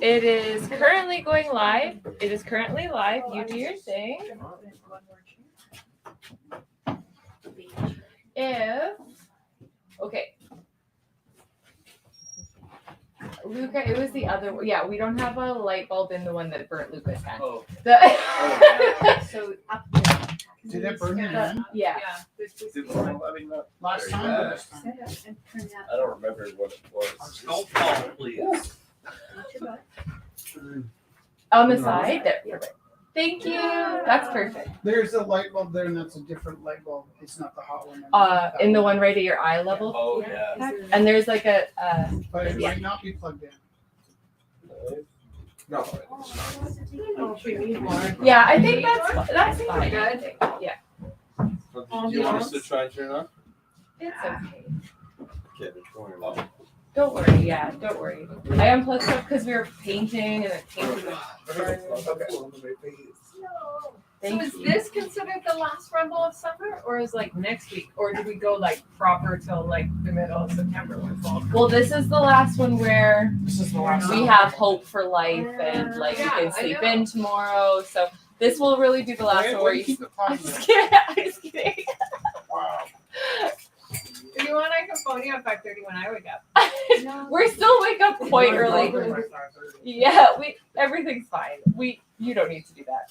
It is currently going live. It is currently live. You do your thing. Okay. Luca, it was the other one. Yeah, we don't have a light bulb in the one that burnt Luca's hand. Oh. So up there. Did it burn your hand? Yeah. Last time or this time? I don't remember what it was. Don't fall, please. On the side. There. Perfect. Thank you. That's perfect. There's a light bulb there, and that's a different light bulb. It's not the hot one. In the one right at your eye level. Oh, yeah. And there's like a But it might not be plugged in. No. yeah, I think that's fine. Good. Yeah. Do you want us to try and turn it on? It's okay. Okay, don't worry about it. Don't worry, yeah, don't worry. I unplugged stuff because we were painting and it painted was So is this considered the last rumble of summer, or is like next week, or do we go like proper till like the middle of September when fall comes? Well, this is the last one where This is the last we one. have hope for life and like Yeah, you can I sleep know. in tomorrow. So this will really be the last Why- one why where do you keep it I'm plugged in? just kidding. I'm just kidding. Wow. If you want, I can phone you at 5:30 when I wake up. We're still wake up quite My early. brother by 5:30. Yeah, everything's fine. You don't need to do that.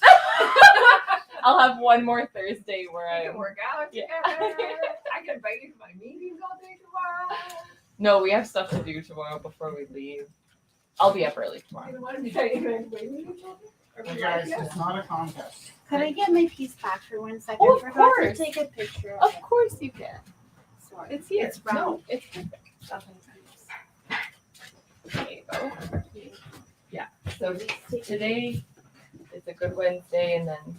I'll have one more Thursday where I can I'm. work out Yeah. together. I can invite you to my meetings all day tomorrow. No, we have stuff to do tomorrow before we leave. I'll be up early tomorrow. You want to be meetings all day? Or Hey we guys, like it? it's not a contest. Could I get my piece back for 1 second? Oh, of I forgot course. to take a picture of Of it. course you can. Sorry. It's here. It's round. No, it's perfect. There you go. Yeah. So today is a good Wednesday, and then.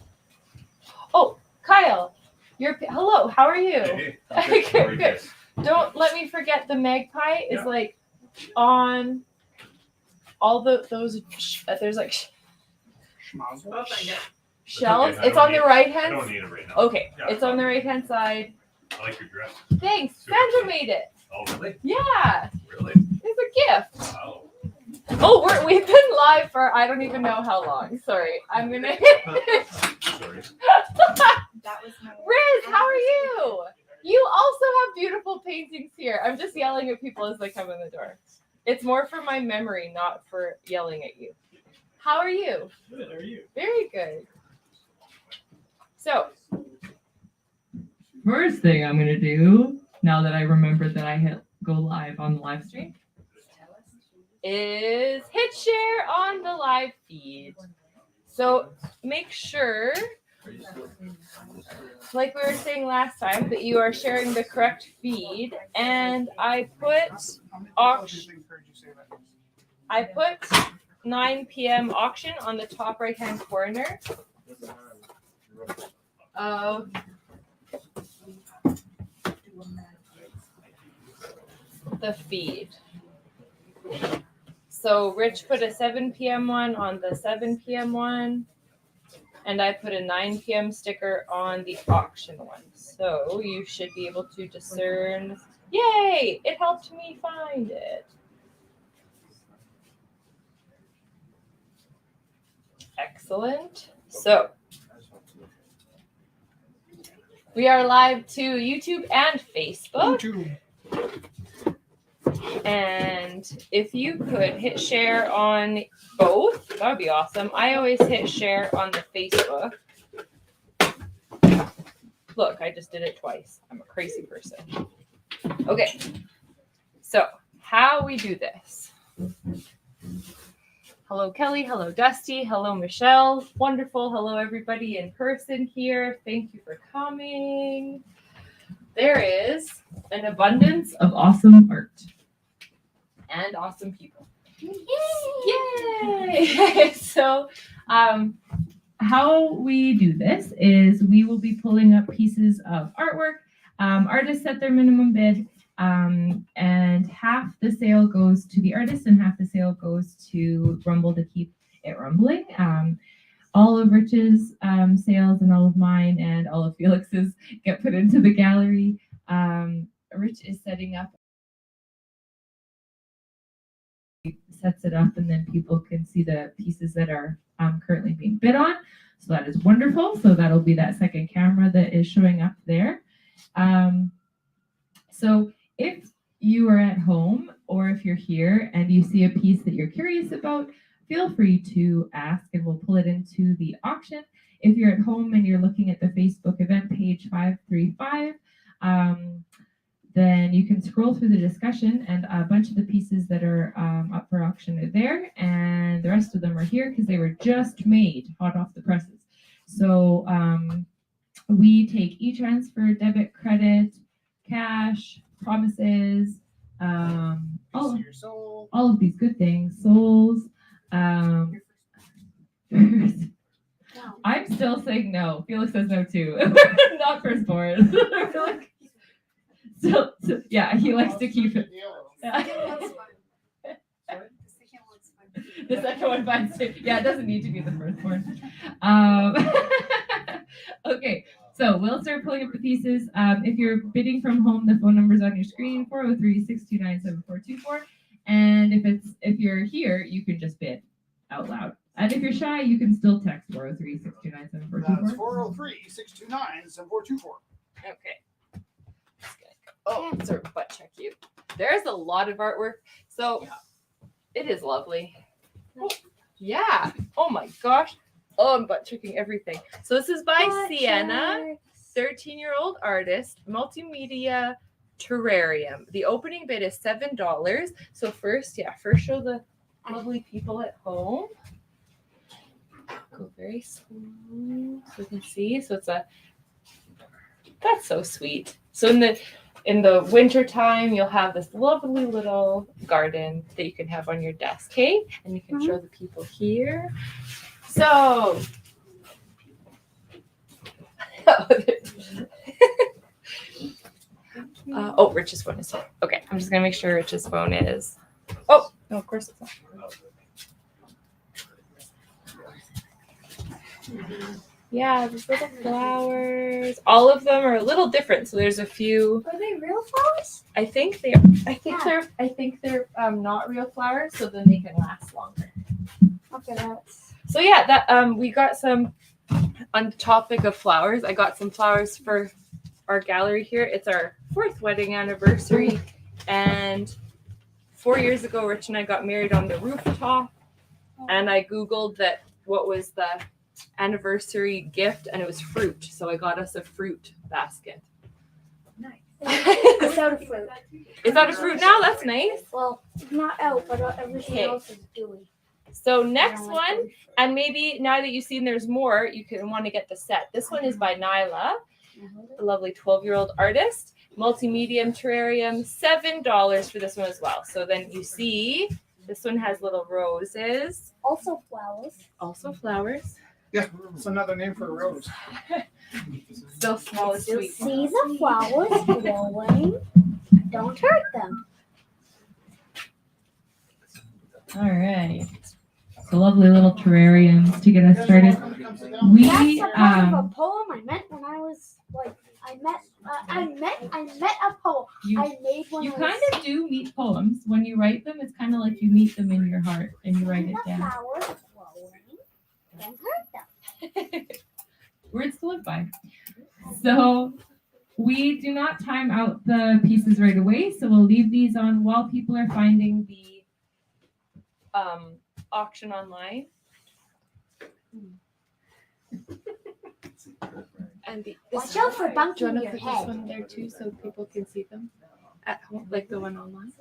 Oh, Kyle, hello. How are you? Hey, Good, good. Don't let me forget the magpie is Yeah. like on all those. There's like Schmazel. I'll find it. shelves. okay, I it's don't on the need- right I hand. don't need it right now. Okay, Yeah, it's on the right hand side. I like your dress. Thanks. Super Sandra cute. made it. Oh, really? Yeah, Really? it's a gift. Wow. Oh, we've been live for I don't even know how long. Sorry, I'm gonna. Sorry. That was my Riz, how are you? You also have beautiful paintings here. I'm just yelling at people as they come in the door. It's more for my memory, not for yelling at you. How are you? Good, how are you? Very good. So, first thing I'm gonna do now that I remembered that I hit go live on the live stream is hit share on the live feed. So make sure, like we were saying last time, that you are sharing the correct feed. And I put auction. I put 9 p.m. auction on the top right hand corner of the feed. So Rich put a 7 p.m. one on the 7 p.m. one, and I put a 9 p.m. sticker on the auction one. So you should be able to discern. Yay! It helped me find it. Excellent. So we are live to YouTube and Facebook. YouTube. And if you could hit share on both, that would be awesome. I always hit share on the Facebook. Look, I just did it twice. I'm a crazy person. Okay. So, how we do this. Hello, Kelly. Hello, Dusty. Hello, Michelle. Wonderful. Hello, everybody in person here. Thank you for coming. There is an abundance of awesome art and awesome people. Yay! So, how we do this is we will be pulling up pieces of artwork. Artists set their minimum bid, and half the sale goes to the artist and half the sale goes to Rumble to keep it rumbling. All of Rich's sales and all of mine and all of Felix's get put into the gallery. Rich is setting up sets it up, and then people can see the pieces that are currently being bid on. So that is wonderful. So that'll be that second camera that is showing up there. So if you are at home or if you're here and you see a piece that you're curious about, feel free to ask and we'll pull it into the auction. If you're at home and you're looking at the Facebook event page 535, then you can scroll through the discussion and a bunch of the pieces that are up for auction are there, and the rest of them are here because they were just made hot off the presses. So we take e-transfer, debit, credit, cash, promises, all Your soul. of these good things, souls. I'm still saying no. Felix says no too. Not firstborn. so yeah, he likes to keep it. The second one finds too. Yeah, it doesn't need to be the firstborn. Okay, so we'll start pulling up the pieces. If you're bidding from home, the phone number is on your screen, 403-629-7424. And if you're here, you can just bid out loud. And if you're shy, you can still text 403-629-7424. That's 403-629-7424. Okay. Oh, sort of butt check you. There's a lot of artwork. So it is lovely. Yeah. Oh my gosh. Oh, I'm butt checking everything. So this is by Sienna, 13-year-old artist, multimedia terrarium. The opening bid is $7. So first show the lovely people at home. Go very slow so you can see. So that's so sweet. So in the winter time, you'll have this lovely little garden that you can have on your desk, okay? And you can show the people here. So, Rich's phone is here. Okay, I'm just gonna make sure Rich's phone is. Oh, no, of course it's not. Yeah, these little flowers. All of them are a little different. So there's a few. Are they real flowers? I think they're not real flowers, so then they can last longer. Okay, that's. So yeah, that we got some on the topic of flowers. I got some flowers for our gallery here. It's our 4th wedding anniversary, and 4 years ago, Rich and I got married on the rooftop. And I googled that what was the anniversary gift, and it was fruit. So I got us a fruit basket. Nice. It's out of fruit. It's out of fruit now. That's nice. Well, not out, but everything Okay. else is dewy. So next one, and maybe now that you've seen there's more, you can want to get the set. This one is by Nyla, a lovely 12-year-old artist. Multi-medium terrarium, $7 for this one as well. So then you see, this one has little roses. Also flowers. Also flowers. Yeah, it's another name for a rose. Still small and You sweet. see the flowers glowing. Don't hurt them. All right. So lovely little terrariums to get us started. We That's a part of a poem I meant when I was like I met a poem. you I made one. you kind of do meet poems when you write them. It's kind of like you meet them in your heart and you write it the down. flowers glowing. Don't hurt them. Words to live by. So we do not time out the pieces right away, so we'll leave these on while people are finding the auction online. And Watch out for bunking your put head. this one there too so people can see them at home, like the one online?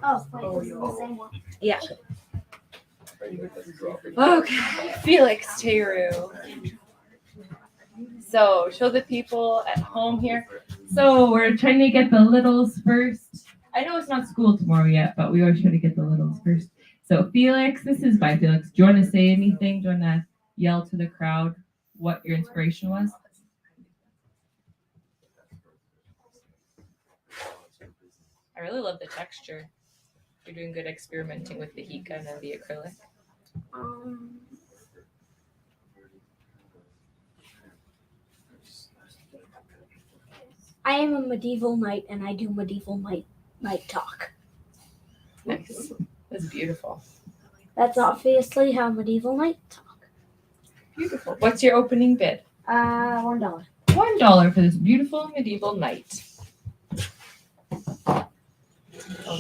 Oh, wait, this is the same one. Yeah. Okay, Felix Teru. So show the people at home here. So we're trying to get the littles first. I know it's not school tomorrow yet, but we always try to get the littles first. So Felix, this is by Felix. Do you want to say anything? Do you want to yell to the crowd what your inspiration was? I really love the texture. You're doing good experimenting with the heat gun and the acrylic. I am a medieval knight and I do medieval knight talk. Nice. That's beautiful. That's obviously how medieval knight talk. Beautiful. What's your opening bid? $1. $1 for this beautiful medieval knight. Oh,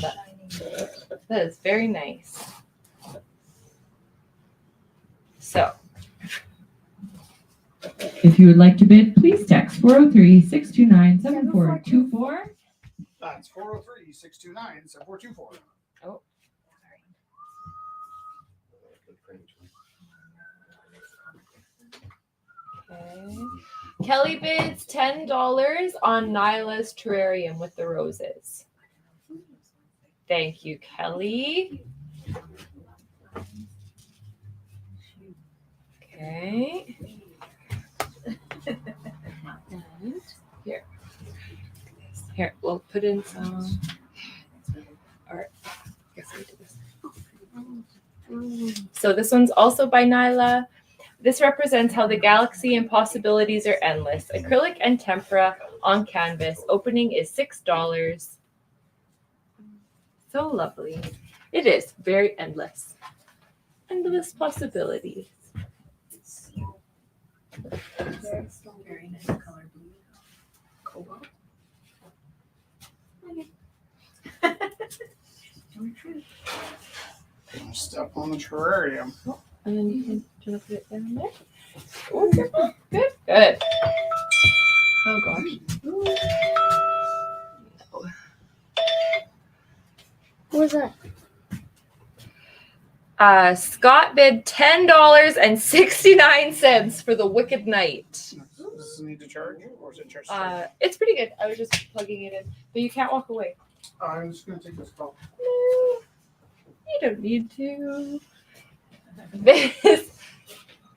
that is very nice. So, If you would like to bid, please text 403-629-7424. That's 403-629-7424. okay. Kelly bids $10 on Nyla's terrarium with the roses. Thank you, Kelly. Okay. And here, we'll put in some. All right. Guess we do this. So this one's also by Nyla. This represents how the galaxy and possibilities are endless. Acrylic and tempera on canvas. Opening is $6. So lovely. It is very endless. Endless possibilities. Very nice color blue. Cobalt. Step on the terrarium. And then you can put it down there. Oh, careful. Good. Good. Oh gosh. What was that? Scott bid $10.69 for the Wicked Knight. Does this need to charge or is it charged? It's pretty good. I was just plugging it in, but you can't walk away. I'm just going to take this call. No, you don't need to. This,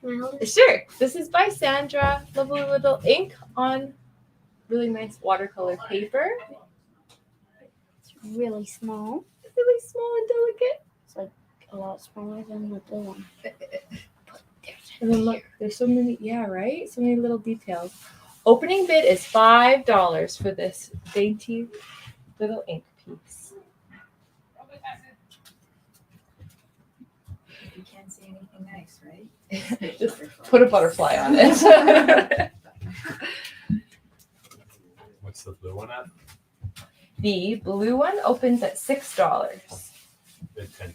Can I hold it? sure. This is by Sandra. Lovely little ink on really nice watercolor paper. It's really small. Really small and delicate. A lot smaller than the blue one. And then look, there's so many, yeah, right? So many little details. Opening bid is $5 for this dainty little ink piece. You can't see anything nice, right? Just put a butterfly on it. What's the blue one at? The blue one opens at $6. Bid $10.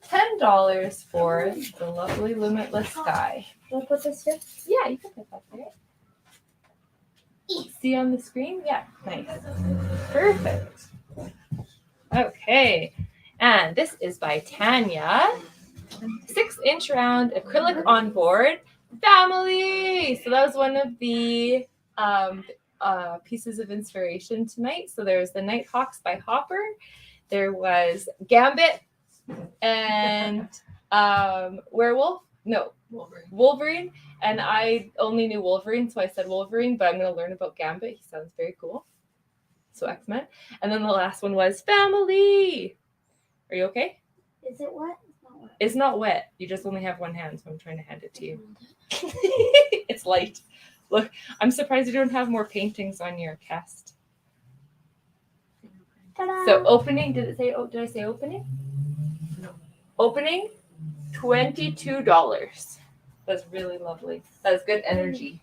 $10 for the lovely limitless sky. Can I put this here? Yeah, you can put that there. See on the screen? Yeah, nice. Perfect. Okay, and this is by Tanya. 6-inch round acrylic on board family. So that was one of the pieces of inspiration tonight. So there was the Nighthawks by Hopper. There was Gambit and Werewolf. No, Wolverine. And I only knew Wolverine, so I said Wolverine, but I'm going to learn about Gambit. He sounds very cool. So X-Men. And then the last one was family. Are you okay? Is it wet? It's not wet. It's not wet. You just only have one hand, so I'm trying to hand it to you. It's light. Look, I'm surprised you don't have more paintings on your cast. Ta-da! So opening, did I say opening? No. Opening, $22. That's really lovely. That's good energy.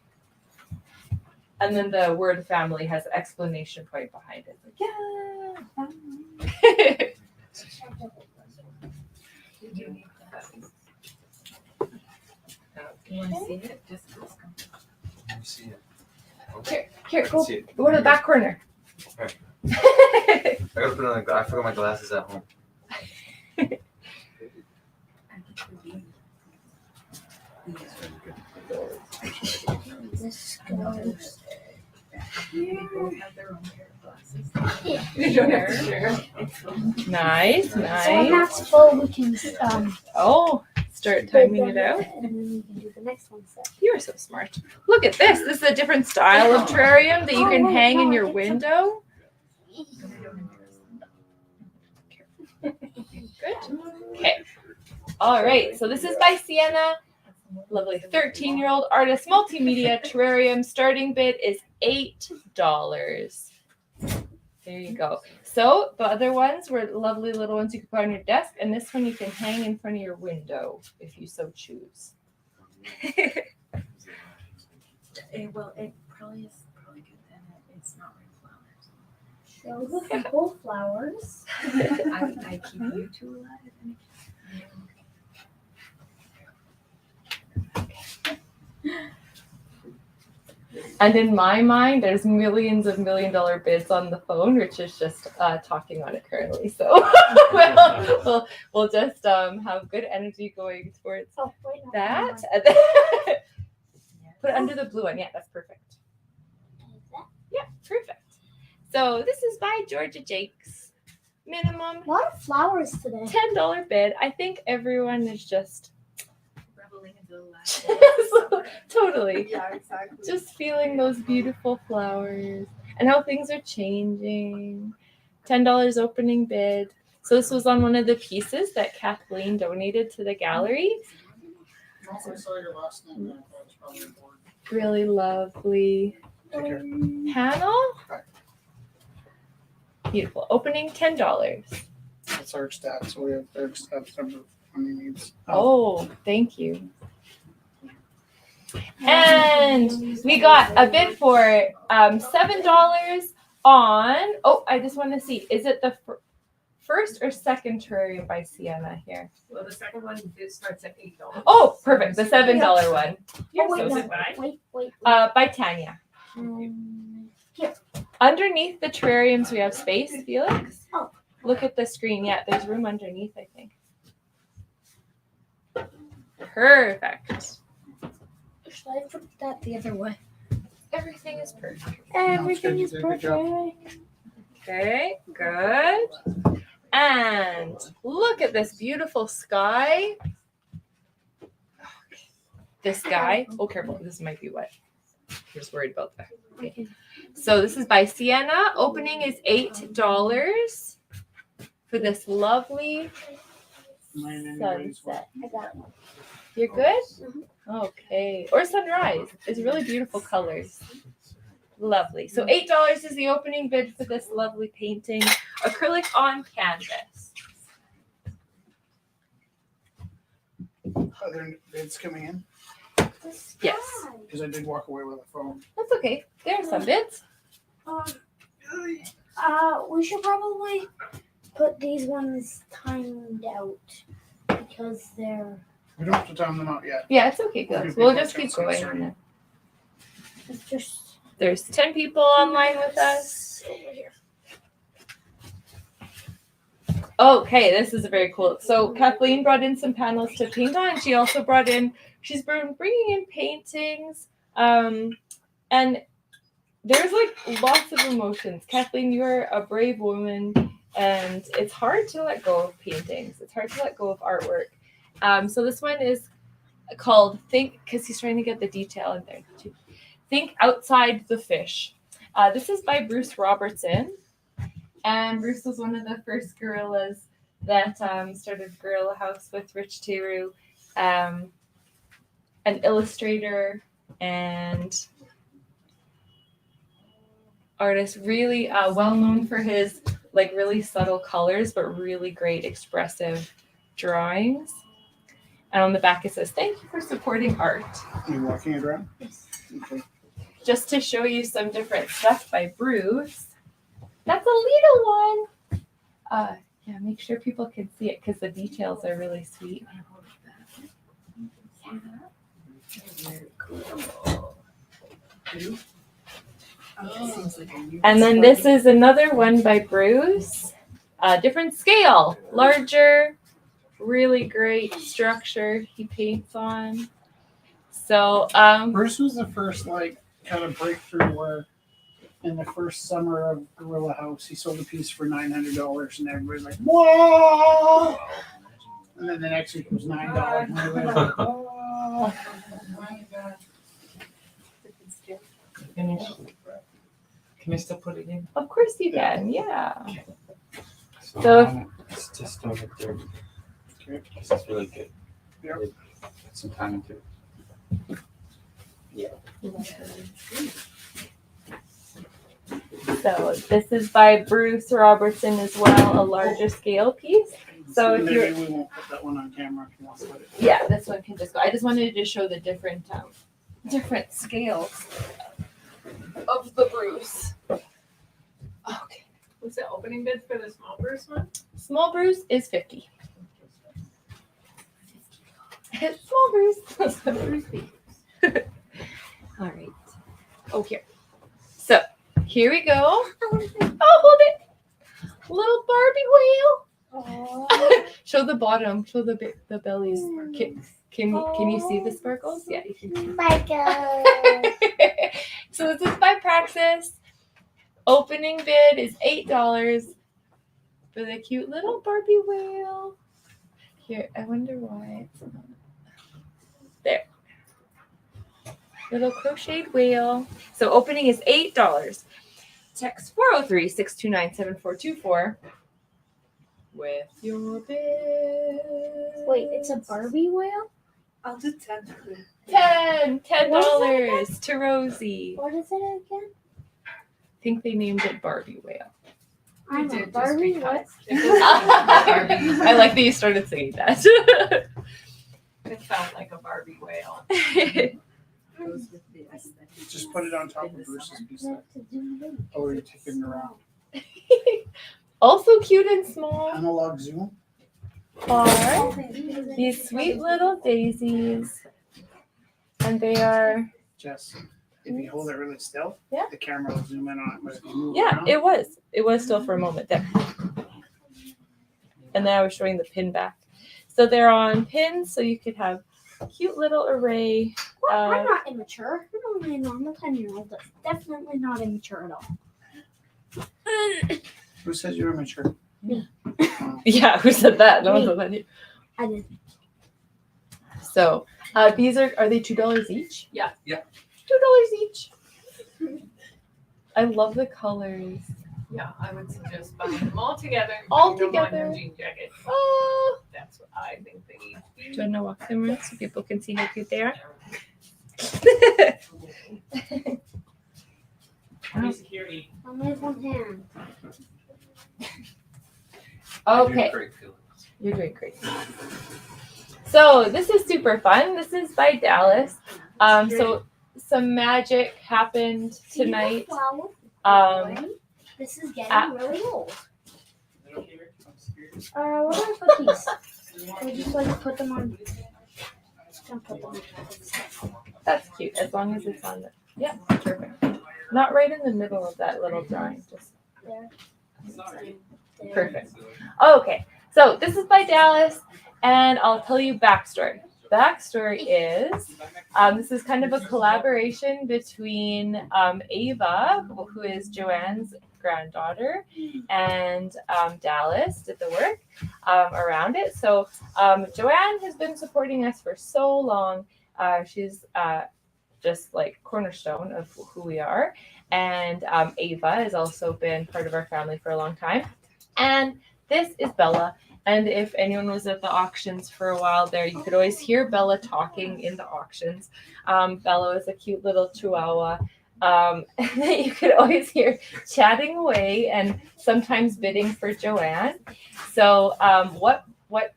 And then the word family has an exclamation point behind it. Like, yeah, family. You want to see it? Just Let me see it. Here, I go, see it. go to the back corner. Alright. I gotta put on. I forgot my glasses at home. This goes. They both have their own pair of glasses. You don't have to share. Nice, So when nice. that's full, we can Oh, start timing it out. and then we can do the next one set. You are so smart. Look at this. This is a different style of terrarium that you can hang in your window. Good. Okay. All right. So this is by Sienna. Lovely 13-year-old artist multimedia terrarium. Starting bid is $8. There you go. So the other ones were lovely little ones you could put on your desk, and this one you can hang in front of your window if you so choose. Well, it probably is probably good then. It's not red flowers. Show the people flowers. I keep you two alive. And in my mind, there's millions of $1 million bids on the phone. Rich is just talking on it currently. So we'll just have good energy going towards Oh, wait, no, that. never And then put it under the blue one. Yeah, that's perfect. mind. That- Yeah, perfect. So this is by Georgia Jakes. Minimum A lot of flowers today. $10 bid. I think everyone is just Reveling in the last. totally Yeah, exactly. just feeling those beautiful flowers and how things are changing. $10 opening bid. So this was on one of the pieces that Kathleen donated to the gallery. No, I saw your last name. I thought it was probably bored. Really lovely Take care. panel. Beautiful. Opening $10. That's our stats. So we have their stats number when he needs. Oh, thank you. And we got a bid for $7 on. Oh, I just want to see. Is it the first or second terrarium by Sienna here? Well, the second one it starts at $8. Oh, perfect. The $7 one. Oh, wait, So is no. it by? Wait. By Tanya. Here. Underneath the terrariums, we have space, Felix. Oh. Look at the screen. Yeah, there's room underneath, I think. Perfect. Should I put that the other way? Everything is perfect. Everything you is did a good job. perfect. Okay, good. And look at this beautiful sky. This guy. Oh, careful. This might be wet. Just worried about that. Okay. So this is by Sienna. Opening is $8 for this lovely Mine anyways. sunset. I got it. You're good? Okay. Or sunrise. It's really beautiful colors. Lovely. So $8 is the opening bid for this lovely painting. Acrylic on canvas. Are there bids coming in? The Yes. sky. Because I did walk away with a phone. That's okay. There are some bids. We should probably put these ones timed out because they're We don't have to time them out yet. Yeah, it's okay, We'll guys. give We'll people a just keep chance to going answer. on it. it's just There's 10 people online with us. over here. Okay, this is very cool. So Kathleen brought in some panels to paint on. She also she's been bringing in paintings. And there's like lots of emotions. Kathleen, you're a brave woman, and it's hard to let go of paintings. It's hard to let go of artwork. So this one is called Think, because he's trying to get the detail in there too. Think Outside the Fish. This is by Bruce Robertson. And Bruce was one of the first gorillas that started Gorilla House with Rich Teru, an illustrator and artist, really well known for his like really subtle colors, but really great expressive drawings. And on the back it says, "Thank you for supporting art." Are you walking it around? Yes. Okay. Just to show you some different stuff by Bruce. That's a little one. Yeah, make sure people can see it because the details are really sweet. And then this is another one by Bruce. Different scale, larger, really great structure he paints on. So, Bruce was the first like kind of breakthrough where in the first summer of Gorilla House he sold a piece for $900 and everybody's like, whoa! And then the next week it was $9. And everybody was like, whoa! Can I still put it in? of course you can, yeah. So So- it's just over there. Okay. This is really good. Yep. Put some time into it. So this is by Bruce Robertson as well, a larger scale piece. So if you're, maybe we won't put that one on camera if you want to put it. yeah, this one can just go. I just wanted to show the different scales of the Bruce. Okay. Was the opening bid for the small Bruce one? Small Bruce is 50. Small Bruce. All right. Oh, here. So here we go. Oh, hold it. Little Barbie whale. Show the bottom. Show the bellies. Can you see the sparkles? Yeah, you can. My God. So this is by Praxis. Opening bid is $8 for the cute little Barbie whale. Here, I wonder why it's not. There. Little crocheted whale. So opening is $8. Text 403-629-7424 with your bid. Wait, it's a Barbie whale? I'll do 10. $10 to Rosie. What is it again? I think they named it Barbie whale. I'm a did just Barbie because. what? I like that you started saying that. It felt like a Barbie whale. Goes with the aesthetic. Just put it on top of Bruce's piece. I have to zoom in. Oh, you're taking it around. Also cute and small Analog zoom. are these sweet little daisies. And they are, Jess, if you hold it really still, Yeah. the camera will zoom in on it. But if you move yeah, around, it was still for a moment there. And then I was showing the pin back. So they're on pins, so you could have a cute little array. Well, I'm not immature. I'm only a normal 10-year-old. That's definitely not immature at all. who says you're immature? Yeah, who said that? No one said that. I did. So these are they $2 each? Yeah. Yeah. $2 each. I love the colors. Yeah, I would suggest buying them all together. All putting them on your together. jean jacket. Oh, That's what I think they need. do you want to walk them around so people can see how cute they are? Security. Only have one hand. Okay. Great feelings. You're doing great. So this is super fun. This is by Dallas. So some magic happened tonight. Flower. This is getting really old. What do I put these? I just like put them on. Just gonna put them on. That's cute, as long as it's on the, yeah, perfect. Not right in the middle of that little drawing, just There. There. perfect. Okay, so this is by Dallas, and I'll tell you backstory. Backstory is, this is kind of a collaboration between Ava, who is Joanne's granddaughter, and Dallas did the work around it. So Joanne has been supporting us for so long. She's just like cornerstone of who we are. And Ava has also been part of our family for a long time. And this is Bella. And if anyone was at the auctions for a while there, you could always hear Bella talking in the auctions. Bella is a cute little chihuahua that you could always hear chatting away and sometimes bidding for Joanne. So what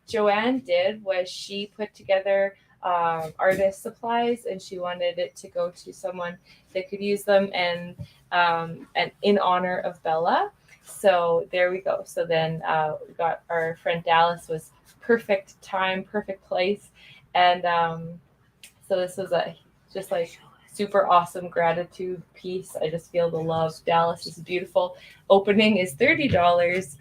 Joanne did was she put together artist supplies, and she wanted it to go to someone that could use them and in honor of Bella. So there we go. So then we got our friend Dallas was perfect time, perfect place. And so this was a just like super awesome gratitude piece. I just feel the love. Dallas is beautiful. Opening is $30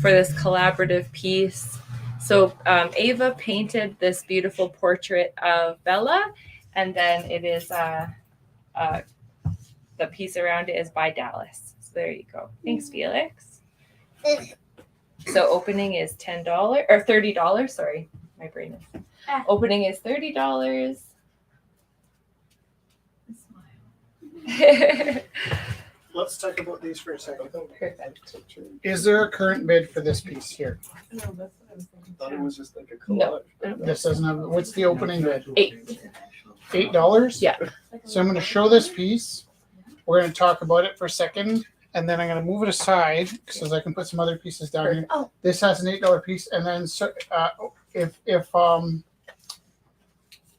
for this collaborative piece. So Ava painted this beautiful portrait of Bella, and then it is the piece around it is by Dallas. So there you go. Thanks, Felix. So opening is $10 or $30. Sorry, my brain is. Opening is $30. Let's talk about these for a second. Perfect. Is there a current bid for this piece here? No, that's what I was thinking. Thought it was just like a No. This doesn't have. What's the opening bid? $8. $8. Yeah. So I'm going to show this piece, we're going to talk about it for a second, and then I'm going to move it aside so I can put some other pieces down here. Oh. This has an $8 piece, and then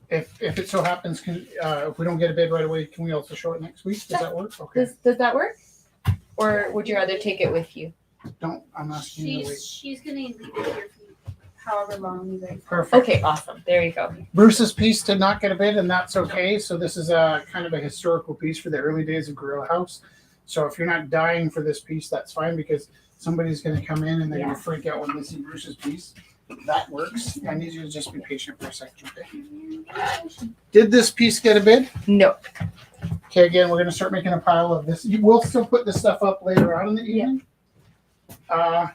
if it so happens, if we don't get a bid right away, can we also show it next week? Does that work? Okay. Does that work? Or would you rather take it with you? I'm asking you to wait. She's gonna leave it here for however long you guys. Perfect. Okay, awesome. There you go. Bruce's piece did not get a bid, and that's okay. So this is a kind of a historical piece for the early days of Gorilla House. So if you're not dying for this piece, that's fine, because somebody's going to come in and they're going to freak out when they see Bruce's piece. That works. I need you to just be patient for a second, okay? Did this piece get a bid? No. Okay, again, we're going to start making a pile of this. You will still put this stuff up later on in the evening. That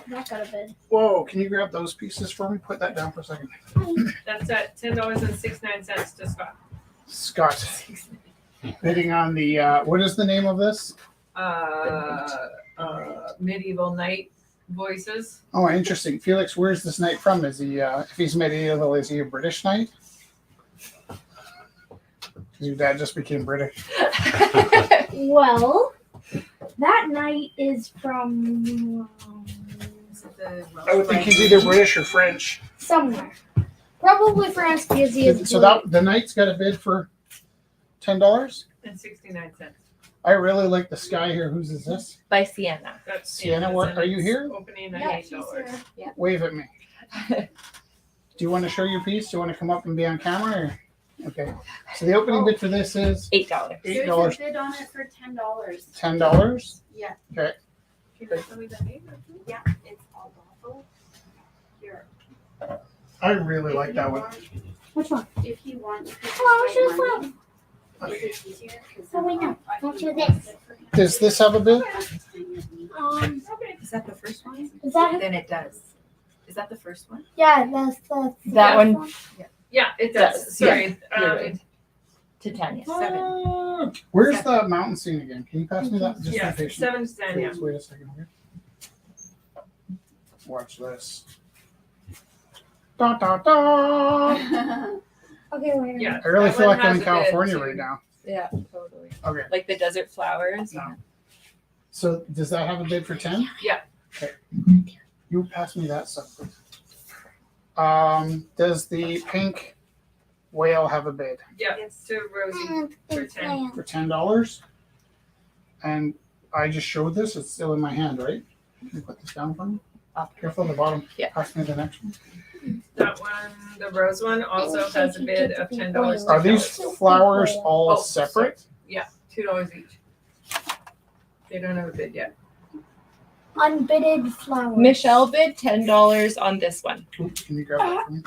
got a bid. Whoa, can you grab those pieces for me? Put that down for a second. That's at $10.69 to Scott. Scott, bidding on the, what is the name of this? Medieval Night Voices. Oh, interesting. Felix, where's this knight from? Is he, if he's medieval, is he a British knight? Because your dad just became British. Well, that night is from Is it the I would think he's either British or French. somewhere. Probably France because he is. So that the knight's got a bid for $10. and 69 cents. I really like the sky here. Whose is this? By Sienna. That's Sienna, what- are you here? Opening at Yeah, $8. she's here. Wave at me. Do you want to show your piece? Do you want to come up and be on camera? Or? Okay. So the opening bid for this is $8. $8. bid on it for $10. $10. Yeah. Okay. Can you tell me the name? Yeah, it's all awful. Here. I really like that one. Which one? If you want, you could Oh, just she's write fine. mine. Is it easier? 'Cause Oh, wait, no. I Don't can do post this. it for you. Does this have a bid? Is that the first one? Is that? Then it does. Is that the first one? Yeah, that's the. That one. Yeah, it does. Does, Sorry. You're right. To Tanya. Where's the mountain scene again? Can you pass me that? Just Yeah, be patient. 7 to 10, yeah. Please wait a second here. Watch this. Da da da. Okay, wait. Yeah. I really that feel one like I'm has in a bid, California too. right now. Yeah, totally. Okay. Like the desert flowers. No. So does that have a bid for 10? Yeah. Okay. You pass me that stuff, please. Does the pink whale have a bid Yeah, to Rosie for 10. for $10? And I just showed this. It's still in my hand, right? Can you put this down for me? Careful on the bottom. Yeah. Pass me the next one. That one, the rose one, also has a bid of $10. Are these flowers all Oh, separate? $2 each. They don't have a bid yet. Unbidded flowers. Michelle bid $10 on this one Ooh, can you grab that for me?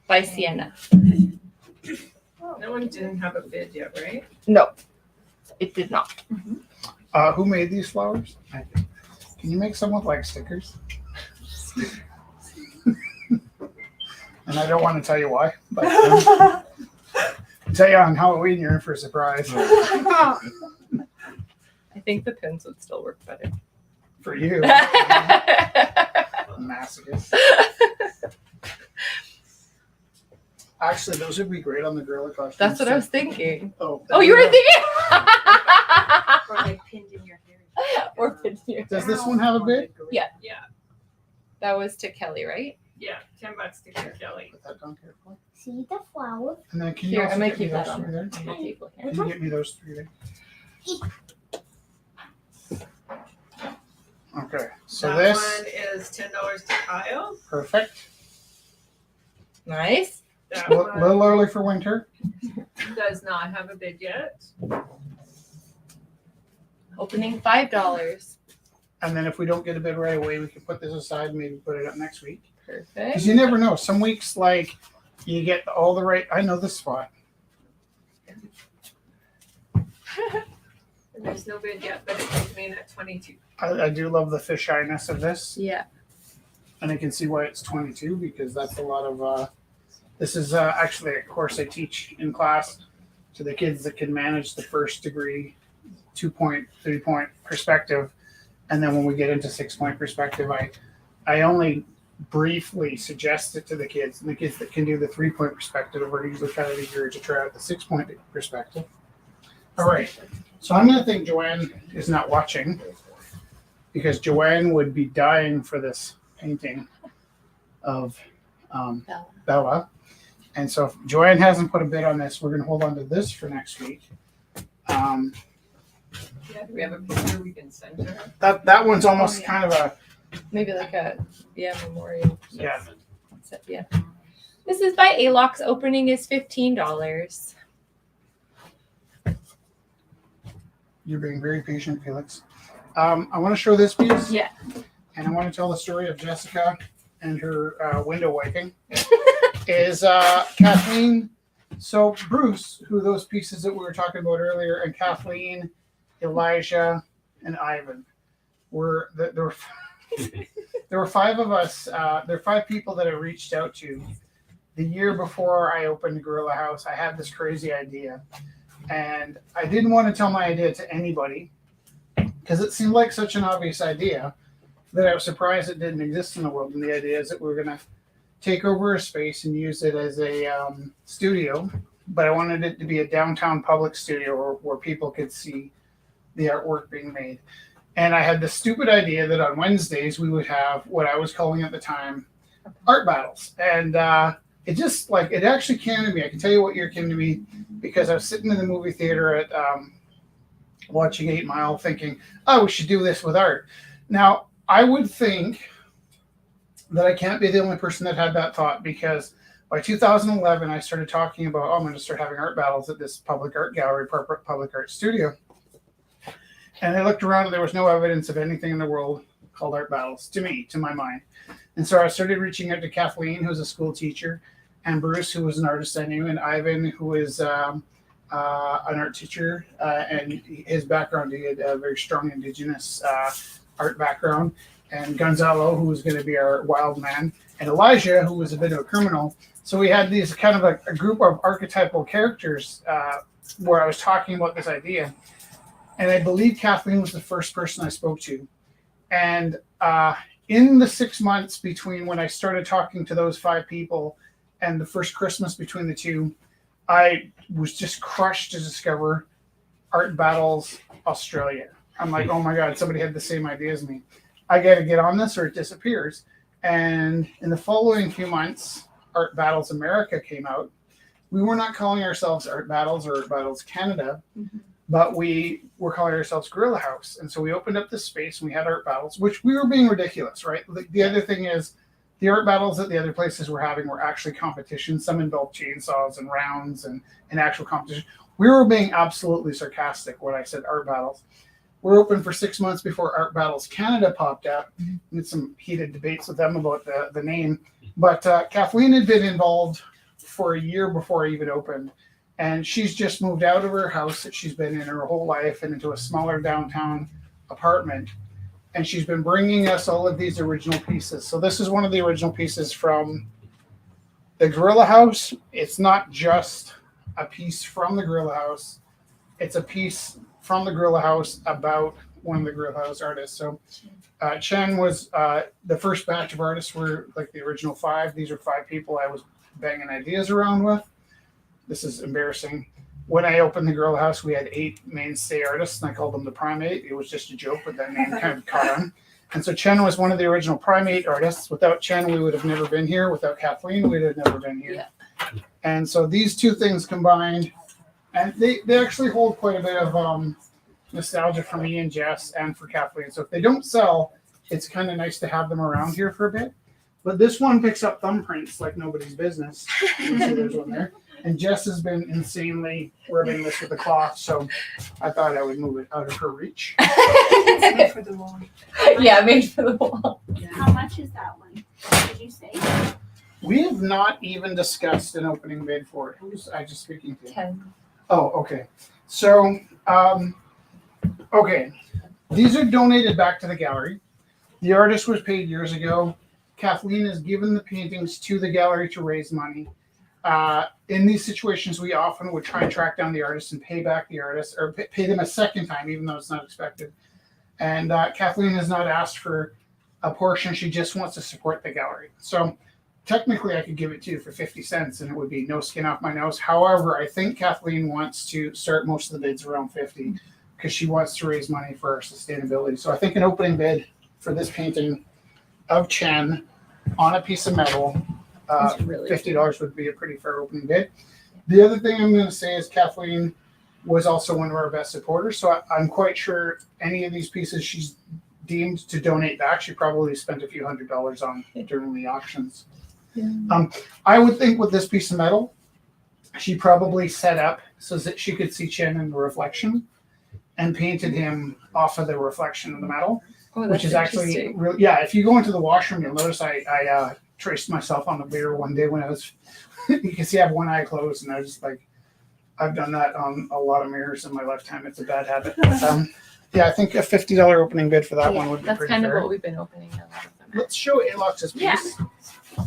by Sienna. That one didn't have a bid yet, right? No, it did not. Who made these flowers? I did. Can you make some with like stickers? And I don't want to tell you why, but I'll tell you on Halloween you're in for a surprise I think the pins would still work better. for you. Masochist. Actually, those would be great on the gorilla costume. That's what I was thinking. Oh, Oh, you were thinking? Or like pinned in your hair? Or pins here. Does this one have a bid? That was to Kelly, right? Yeah, $10 to Kelly. Put that down carefully. See the flower? And then can you Here, also I'm gonna get me keep that those on three there? the table here. Can you get me those three there? Okay, so That this one is $10 to Kyle. perfect. Nice. That A one little early for winter. does not have a bid yet. Opening $5. And then if we don't get a bid right away, we can put this aside and maybe put it up next week. Perfect. Because you never know. Some weeks, like, you get all the right. I know this spot. And there's no bid yet, but it comes in at 22. I do love the fisheyiness of this. Yeah. And I can see why it's 22 because that's a lot of. This is actually a course I teach in class to the kids that can manage the first degree 2-point, 3-point perspective. And then when we get into 6-point perspective, I only briefly suggest it to the kids. And the kids that can do the 3-point perspective are usually kind of eager to try out the 6-point perspective. All right. So I'm going to think Joanne is not watching because Joanne would be dying for this painting of Bella. And so if Joanne hasn't put a bid on this, we're going to hold on to this for next week. Yeah, do we have a picture we can send to her? That one's almost kind of a, Maybe like a memorial. yeah. Yeah. This is by Alox. Opening is $15. You're being very patient, Felix. I want to show this piece. Yeah. And I want to tell the story of Jessica and her window wiping. Is Kathleen. So Bruce, who those pieces that we were talking about earlier, and Kathleen, Elijah, and Ivan were there were five of us. There are five people that I reached out to. The year before I opened Gorilla House, I had this crazy idea. And I didn't want to tell my idea to anybody because it seemed like such an obvious idea that I was surprised it didn't exist in the world. And the idea is that we're going to take over a space and use it as a studio. But I wanted it to be a downtown public studio where people could see the artwork being made. And I had the stupid idea that on Wednesdays we would have what I was calling at the time art battles. And it just it actually came to me. I can tell you what year it came to me because I was sitting in the movie theater at watching 8 Mile thinking, oh, we should do this with art. Now, I would think that I can't be the only person that had that thought because by 2011, I started talking about, oh, I'm going to start having art battles at this public art gallery, public art studio. And I looked around and there was no evidence of anything in the world called art battles to my mind. And so I started reaching out to Kathleen, who was a school teacher, and Bruce, who was an artist I knew, and Ivan, who was an art teacher, and his background, he had a very strong Indigenous art background, and Gonzalo, who was going to be our wild man, and Elijah, who was a bit of a criminal. So we had these kind of a group of archetypal characters where I was talking about this idea. And I believe Kathleen was the first person I spoke to. And in the 6 months between when I started talking to those five people and the first Christmas between the two, I was just crushed to discover Art Battles Australia. I'm like, oh my God, somebody had the same idea as me. I got to get on this or it disappears. And in the following few months, Art Battles America came out. We were not calling ourselves Art Battles or Art Battles Canada, but we were calling ourselves Gorilla House. And so we opened up this space and we had art battles, which we were being ridiculous, right? The other thing is the art battles that the other places were having were actually competitions. Some involved chainsaws and rounds and actual competition. We were being absolutely sarcastic when I said art battles. We're open for 6 months before Art Battles Canada popped up. We had some heated debates with them about the name. But Kathleen had been involved for a year before I even opened. And she's just moved out of her house that she's been in her whole life and into a smaller downtown apartment. And she's been bringing us all of these original pieces. So this is one of the original pieces from the Gorilla House. It's not just a piece from the Gorilla House. It's a piece from the Gorilla House about one of the Gorilla House artists. So Chen was the first batch of artists were like the original five. These are five people I was banging ideas around with. This is embarrassing. When I opened the Gorilla House, we had 8 mainstay artists, and I called them the Primate. It was just a joke, but that name kind of caught on. And so Chen was one of the original Primate artists. Without Chen, we would have never been here. Without Kathleen, we would have never been here. Yeah. And so these two things combined, and they actually hold quite a bit of nostalgia for me and Jess and for Kathleen. So if they don't sell, it's kind of nice to have them around here for a bit. But this one picks up thumbprints like nobody's business. You can see there's one there. And Jess has been insanely rubbing this with a cloth, so I thought I would move it out of her reach. It's made for the wall. Yeah, made for the wall. How much is that one? Did you say? We have not even discussed an opening bid for it. Who's I just speaking to? 10. Oh, okay. So, okay. These are donated back to the gallery. The artist was paid years ago. Kathleen has given the paintings to the gallery to raise money. In these situations, we often would try and track down the artist and pay back the artist or pay them a second time, even though it's not expected. And Kathleen has not asked for a portion. She just wants to support the gallery. So technically I could give it to you for 50 cents and it would be no skin off my nose. However, I think Kathleen wants to start most of the bids around 50 because she wants to raise money for our sustainability. So I think an opening bid for this painting of Chen on a piece of metal, It's really $50 would be a pretty fair opening bid. The other thing I'm going to say is Kathleen was also one of our best supporters. So I'm quite sure any of these pieces she's deemed to donate back, she probably spent a few $100s on during the auctions. I would think with this piece of metal, she probably set up so that she could see Chen in the reflection and painted him off of the reflection of the metal, Oh, which is actually really, yeah. If you go into the washroom, you'll notice I traced myself on the mirror one day when I was, you can see I have one eye closed and I was just like, I've done that on a lot of mirrors in my lifetime. It's a bad habit. Yeah, I think a $50 opening bid for that one would be That's pretty kind of fair. what we've been opening a lot of them. Let's show Alox's piece. Yeah.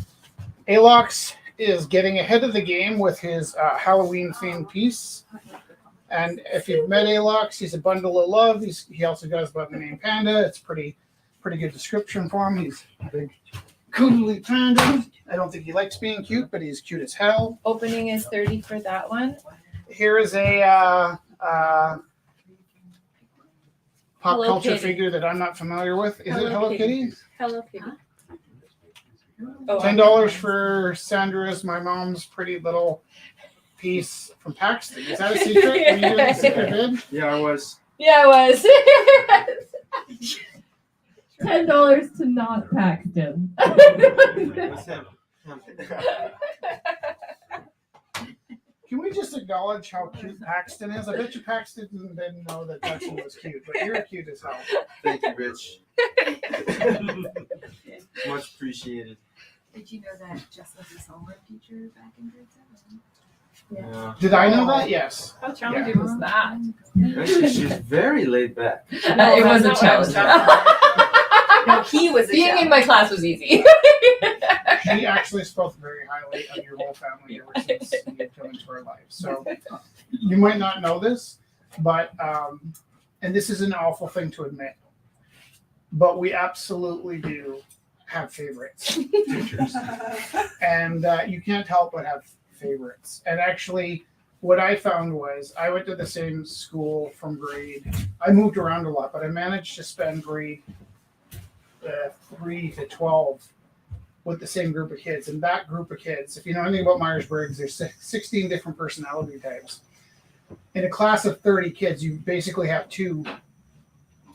Alox is getting ahead of the game with his Halloween themed piece. And if you've met Alox, he's a bundle of love. He also goes by the name Panda. It's pretty good description for him. He's a big cuddly panda. I don't think he likes being cute, but he's cute as hell. Opening is 30 for that one. Here is a pop Hello culture Kitty. figure that I'm not familiar with. Is Hello it Hello Kitty. Kitty? Hello Kitty. Oh, $10 for Sandra's, my mom's pretty little piece from Paxton. Is that a secret? Were you doing a secret bid? Yeah, I was. Yeah, it was. $10 to not Paxton. What's him? Can we just acknowledge how cute Paxton is? I bet you Paxton didn't know that Paxton was cute, but you're cute as hell. Thank you, Rich. Much appreciated. Did you know that Jess was his homework teacher back in grade 7? Yeah. Did I know that? Yes. How challenging was that? Actually, she's very laid back. It was a that's not what challenge. I No, he was a Being in my class was easy. She actually spoke very highly of your whole family ever since you come into our lives. So you might not know this, but and this is an awful thing to admit, but we absolutely do have favorites, teachers, and you can't help but have favorites. And actually, what I found was I went to the same school from grade. I moved around a lot, but I managed to spend grade 3 to 12 with the same group of kids. And that group of kids, if you know anything about Myers-Briggs, there's 16 different personality types. In a class of 30 kids, you basically have 2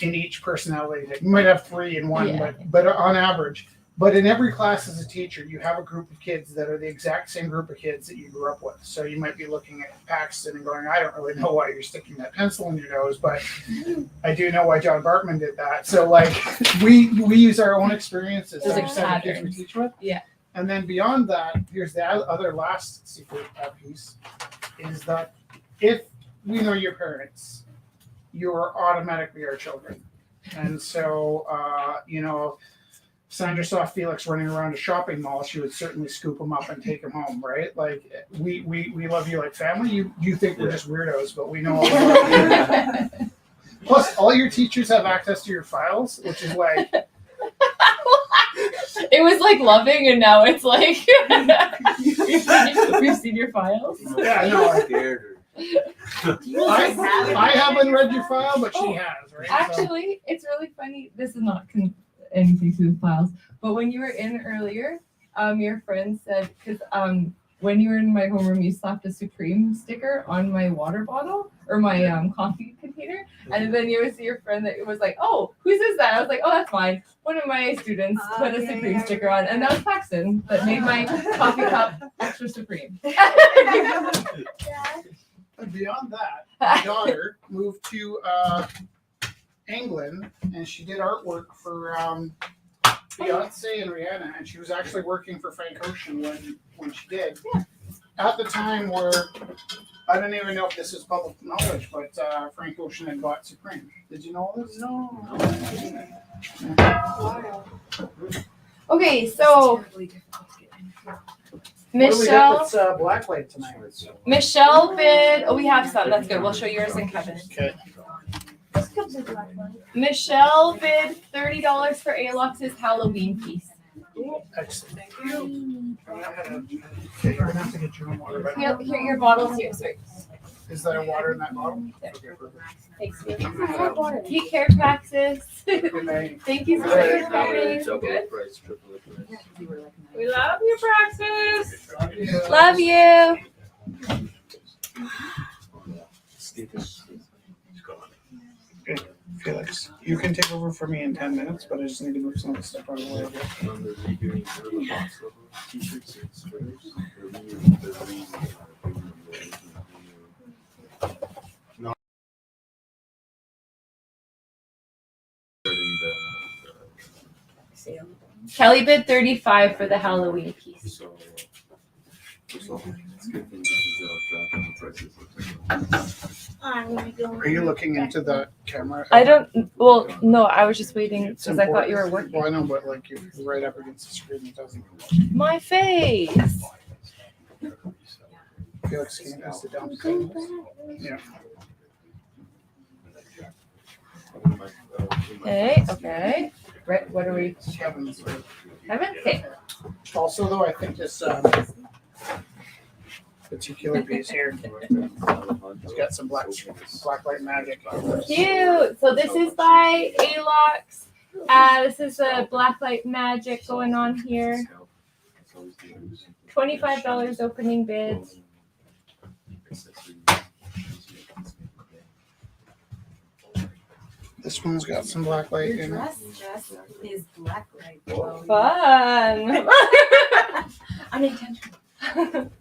in each personality type. You might have 3 in one, Yeah. but on average. But in every class as a teacher, you have a group of kids that are the exact same group of kids that you grew up with. So you might be looking at Paxton and going, I don't really know why you're sticking that pencil in your nose, but I do know why John Bartman did that. So like we use our own experiences There's every like set of kids we patterns. teach with. Yeah. And then beyond that, here's the other last secret piece, is that if we know your parents, you are automatically our children. And so, Sandra saw Felix running around a shopping mall, she would certainly scoop him up and take him home, right? Like we love you like family. You think we're just weirdos, but we know all about you. Plus, all your teachers have access to your files, which is like It was like loving, and now it's like we've seen your files. yeah, no, I scared her. I haven't read your file, but she has, right? So- Actually, it's really funny. This is not anything to do with files, but when you were in earlier, your friend said, because when you were in my homeroom, you slapped a Supreme sticker on my water bottle or my coffee container, and then you would see your friend that was like, "Oh, whose is that?" I was like, "Oh, that's mine." One of my students put a Supreme sticker on, and that was Paxton that made my coffee cup extra Supreme. And beyond that, my daughter moved to England, and she did artwork for Beyonce and Rihanna, and she was actually working for Frank Ocean when she did. Yeah. At the time where, I don't even know if this is public knowledge, but Frank Ocean had bought Supreme. Did you know this? No. Okay, so Michelle. It's Blacklight tonight. Michelle bid. Oh, we have some. That's good. We'll show yours and Kevin. Okay. This comes with black light. Michelle bid $30 for Alox's Halloween piece. Excellent. I need Okay, you're gonna have to get your own water. but- Here, your bottle's here, sorry. Is there water in that bottle? Thanks, Take care, Praxis. Good night. Thank you so much for coming. Double the Good. price, triple the price. Yeah, 'cause you were like. We love you, Praxis. Love you. Felix, you can take over for me in 10 minutes, but I just need to move some of the stuff out of the way. Kelly bid 35 for the Halloween piece. I'm gonna go. Are you looking into the camera? I don't. Well, no, I was just waiting It's because I thought you were important. working. Well, I know, but like you're right up against the screen, it doesn't. My face. Felix, can you pass it down? Yeah. Okay. Okay. Right. What are we? Kevin's. Haven't. Okay. Also, though, I think this particular piece here has got some blacklight magic. Cute. So this is by Alox. This is a blacklight magic going on here. $25 opening bid. This one's got some blacklight Your in it. dress is black light glowing. Fun. Unintentional.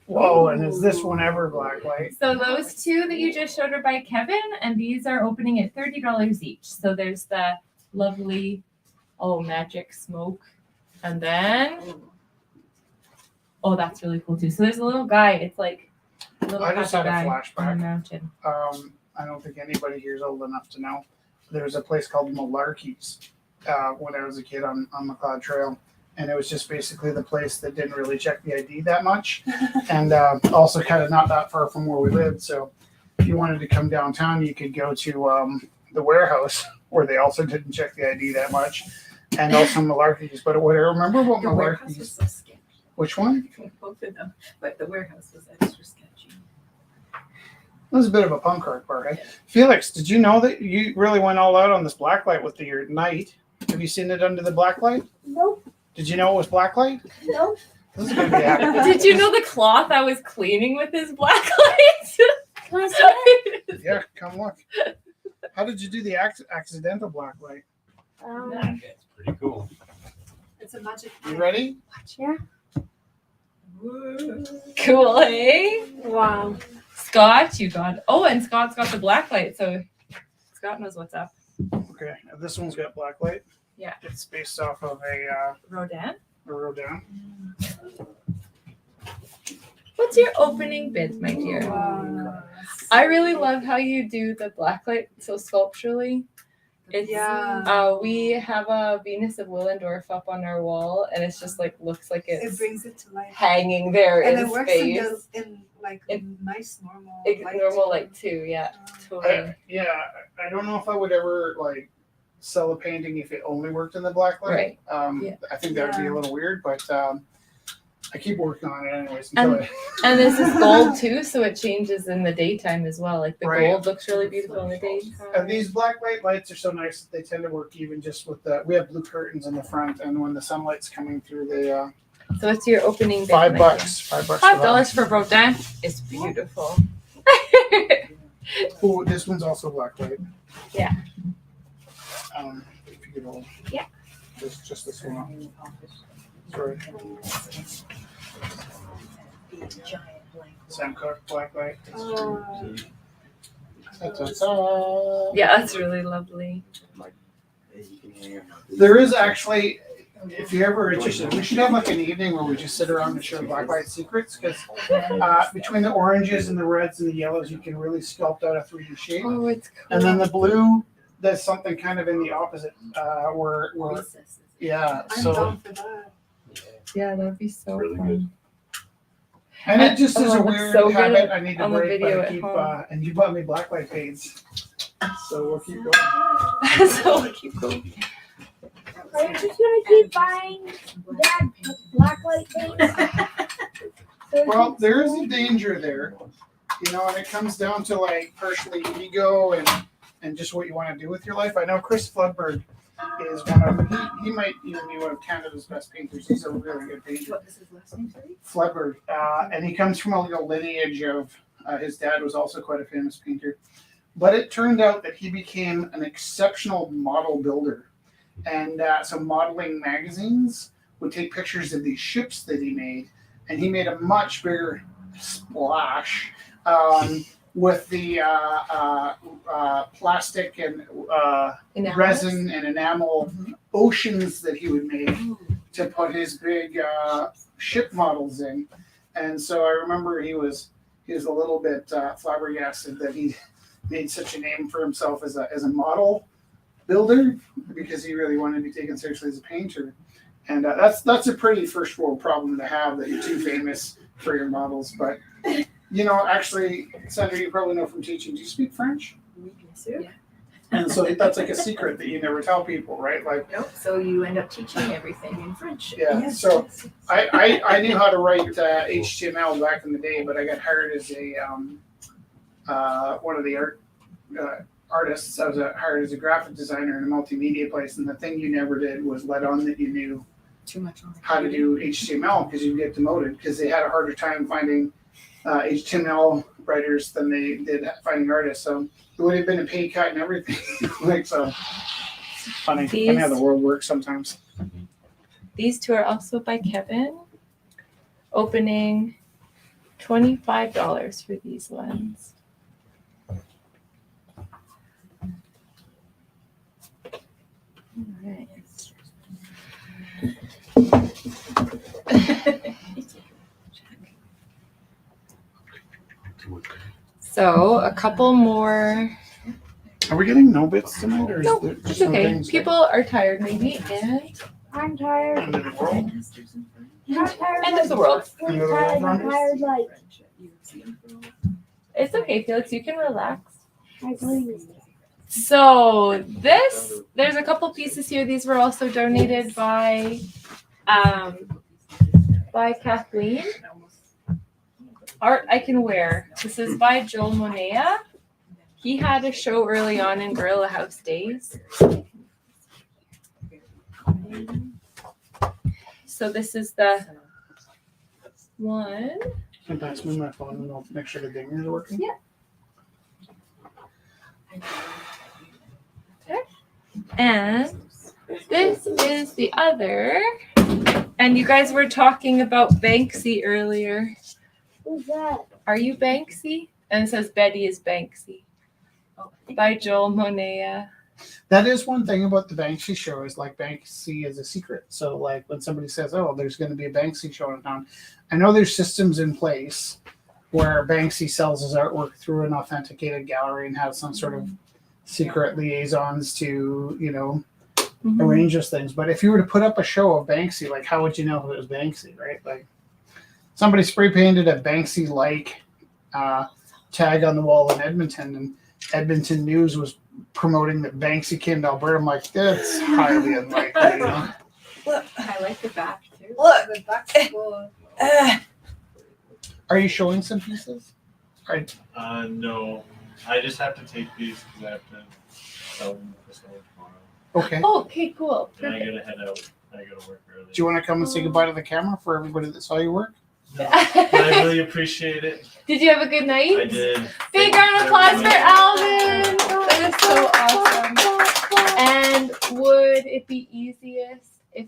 Whoa, and is this one ever blacklight? So those two that you just showed are by Kevin, and these are opening at $30 each. So there's the lovely, magic smoke, and then that's really cool too. So there's a little guy. It's like a little I just had a guy on a flashback. mountain. I don't think anybody here is old enough to know. There's a place called Malarkey's when I was a kid on McLeod Trail. And it was just basically the place that didn't really check the ID that much. And also kind of not that far from where we lived. So if you wanted to come downtown, you could go to the warehouse where they also didn't check the ID that much. And also Malarkey's. But what I remember about The warehouse was Malarkey's, so sketchy. which one? Both of them, but the warehouse was extra sketchy. It was a bit of a punk rock bar. Right? Felix, did you know that you really went all out on this blacklight with your night? Have you seen it under the blacklight? Nope. Did you know it was blacklight? Nope. This is gonna be happening. Did you know the cloth I was cleaning with his blacklight? Can I see it? Yeah, come look. How did you do the accidental blacklight? It's pretty cool. It's a magic. You ready? Cool, hey? Wow. Scott, you got. Oh, and Scott's got the blacklight, so Scott knows what's up. Okay, this one's got blacklight. Yeah. It's based off of a Rodan, Rodin. what's your opening bid, my dear? I really love how you do the blacklight so sculpturally. It's we have a Venus of Willendorf up on our wall, and it's just like looks like It it's brings it to life. hanging there And in it works space. in like In- nice normal Normal light too, yeah, totally. I don't know if I would ever like sell a painting if it only worked in the blacklight. Right. Yeah. I think that would be a little weird, but I keep working on it anyways. And- Until And this is gold too, so it changes in the daytime as well. Like the Right. gold looks really beautiful in the daytime. And these blacklight lights are so nice that they tend to work even just with we have blue curtains in the front, and when the sunlight's coming through, they So it's your opening bid, $5. my dear. $5 for $5 for Rodin. It's beautiful. that. Oh, this one's also blacklight. Yeah. If you could hold. Yeah. Just this one. Sorry. Samcock blacklight. Ta-ta-ta. Yeah, that's really lovely. There is actually, if you're ever interested, we should have like an evening where we just sit around and share blacklight secrets, because between the oranges and the reds and the yellows, you can really sculpt out a 3D shape. Oh, it's cool. And then the blue does something kind of in the opposite, where yeah, I'm so, down for that. Yeah, that'd be so Really fun. good. and it just is Oh, a it looks weird so good habit I need to on the break, but video I at keep, home. and you bought me blacklight fades, so we'll keep going. So keep going. Are you just gonna keep buying that blacklight thing? Well, there is a danger there, you know, and it comes down to like partially ego and just what you want to do with your life. I know Chris Floodberg is one of he might even be one of Canada's best painters. He's a really good painter. What was his last name, sorry? Floodberg, and he comes from a lineage of his dad was also quite a famous painter. But it turned out that he became an exceptional model builder, and so modeling magazines would take pictures of these ships that he made, and he made a much bigger splash with the plastic and resin and enamel oceans that he would make to put his big ship models in. And so I remember he was a little bit flabbergasted that he made such a name for himself as a model builder, because he really wanted to be taken seriously as a painter. And that's a pretty first world problem to have, that you're too famous for your models. But you know, actually, Sandra, you probably know from teaching. Do you speak French? Yeah. And so that's like a secret that you never tell people, right? Like, Nope. So you end up teaching everything in French. yeah. Yes, So yes. I knew how to write HTML back in the day, but I got hired as a one of the artists. I was hired as a graphic designer in a multimedia place, and the thing you never did was let on that you knew Too much on how to do HTML, because you get demoted, because they had a harder time finding HTML writers than they did finding artists. So it would have been a pay cut and everything. Like, so funny how the world works sometimes. These two are also by Kevin. Opening $25 for these ones. All right. So a couple more. Are we getting no bits tonight, or is Nope, there It's just no okay. things? People are tired maybe, and I'm tired. End of the world. Not tired. End of the world. I'm tired. I'm tired like it's okay, Felix. You can relax. my brain. So there's a couple pieces here. These were also donated by Kathleen. Art I Can Wear. This is by Joel Monea. He had a show early on in Gorilla House days. So this is the one. Can you pass me my phone and I'll make sure the dingers are working? Yeah. And this is the other. And you guys were talking about Banksy earlier. Who's that? Are you Banksy? And it says Betty is Banksy. By Joel Monea. That is one thing about the Banksy show, is like Banksy is a secret. So like when somebody says, oh, there's going to be a Banksy show in town, I know there's systems in place where Banksy sells his artwork through an authenticated gallery and has some sort of secret liaisons to, you know, arrange those things. But if you were to put up a show of Banksy, like how would you know if it was Banksy, right? Like somebody spray painted a Banksy-like tag on the wall in Edmonton, and Edmonton News was promoting that Banksy came to Alberta. I'm like, that's highly unlikely. You know? I like the back too. Look. The back's cool. Are you showing some pieces? Right. No, I just have to take these because I have to sell them for someone tomorrow. Okay. Oh, okay, cool. And I Perfect. gotta head out. I gotta work early. Do you want to come and say goodbye to the camera for everybody that saw your work? No, but I really appreciate it. Did you have a good night? I did. Big Thank round you of applause for everyone. Alvin. That is so awesome. And would it be easiest if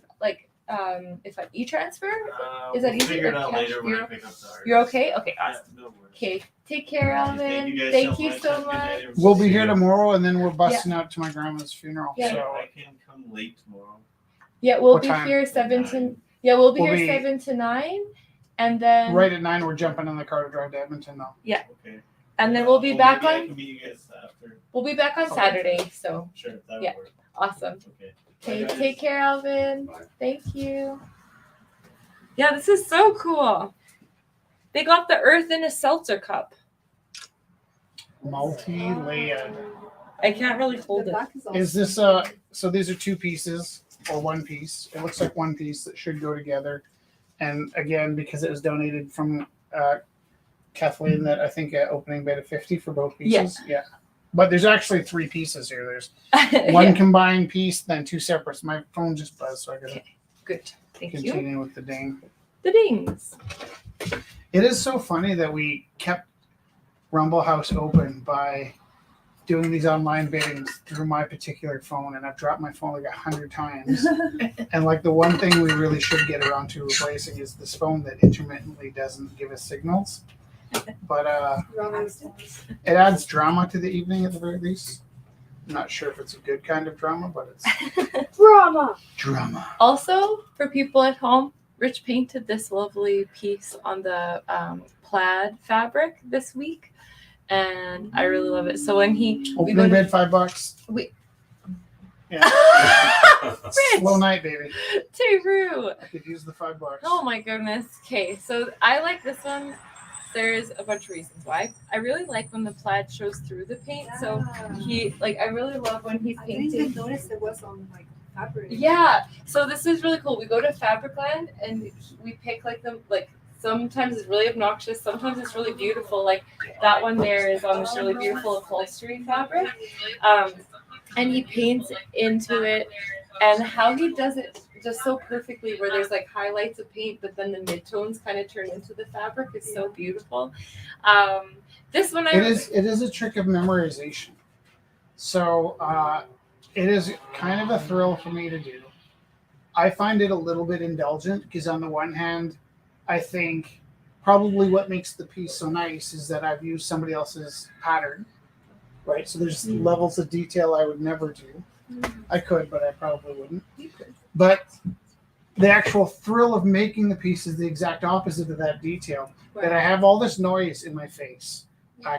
an e-transfer? Is that We'll easy figure it or out cash? later when I pick up the art. You're okay? Okay, awesome. Yeah, no worries. Okay, take care, Alvin. Thank you guys Thank so you much. so Have a good much. night, We'll be everybody. here tomorrow, and then we're busting out to my grandma's funeral. Yeah. So I can come late tomorrow. Yeah, we'll What be time? here 7 to 9. we'll be We'll here be- 7 to 9, and then right at 9, we're jumping in the car to drive to Edmonton, though. Okay. and then we'll be Well, back maybe I on can meet you guys after. we'll be back on Okay. Saturday. So Sure, that'll Yeah. work. awesome. Okay. Okay, Bye, guys. take care, Alvin. Thank you. Yeah, this is so cool. They got the Earth in a seltzer cup. Multi-layered. I can't really The hold it. back is all Is this so these are two pieces. or one piece. It looks like one piece that should go together. And again, because it was donated from Kathleen, that I think opening bid of 50 for both pieces. Yeah. But there's actually 3 pieces here. There's one Yeah. combined piece, then 2 separates. My phone just buzzed, so I gotta Good. Thank you. continue with the ding. The dings. It is so funny that we kept Rumble House open by doing these online biddings through my particular phone, and I've dropped my phone like 100 times. And like the one thing we really should get around to replacing is this phone that intermittently doesn't give us signals. But it adds drama to the evening at the very least. I'm not sure if it's a good kind of drama, but it's drama. Also, for people at home, Rich painted this lovely piece on the plaid fabric this week, and I really love it. So when we go Opening to- bid $5. We- Yeah. Slow Rich, night, baby. Teru. I could use the $5. Oh my goodness. Okay, so I like this one. There's a bunch of reasons why. I really like when the plaid shows through the paint. So I really love when he's I didn't even painting. notice it was on like fabric. Yeah, so this is really cool. We go to Fabricland and we pick sometimes it's really obnoxious, sometimes it's really beautiful. Like that one there is on this really beautiful upholstery fabric. And he paints into it, and how he does it just so perfectly, where there's like highlights of paint, but then the midtones kind of turn into the fabric, is so beautiful. This one It is a trick of memorization. So it is kind of a thrill for me to do. I find it a little bit indulgent because on the one hand, I think probably what makes the piece so nice is that I've used somebody else's pattern, right? So there's levels of detail I would never do. I could, but I probably wouldn't. But the actual thrill of making the piece is the exact opposite of that detail. That I have all this noise in my face,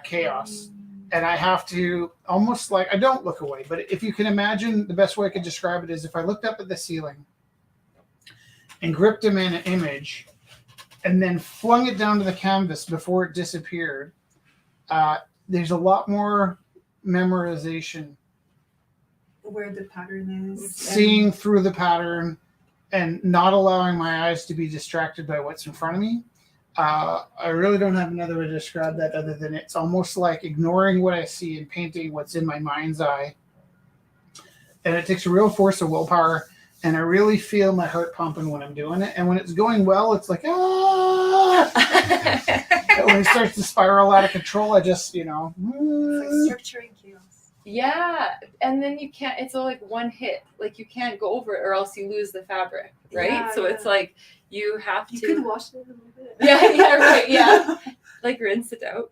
chaos, and I have to almost like, I don't look away, but if you can imagine, the best way I could describe it is if I looked up at the ceiling and gripped him in an image and then flung it down to the canvas before it disappeared, there's a lot more memorization, Where the pattern is. seeing through the pattern and not allowing my eyes to be distracted by what's in front of me. I really don't have another way to describe that other than it's almost like ignoring what I see and painting what's in my mind's eye. And it takes a real force of willpower, and I really feel my heart pumping when I'm doing it. And when it's going well, it's like, ah! And when it starts to spiral out of control, I just, It's like structuring chaos. Yeah, and then you can't. It's all like one hit. Like you can't go over it, or else you lose the fabric, right? Yeah, so it's like you have You to. could wash it a little bit. Yeah, right. Yeah, like rinse it out.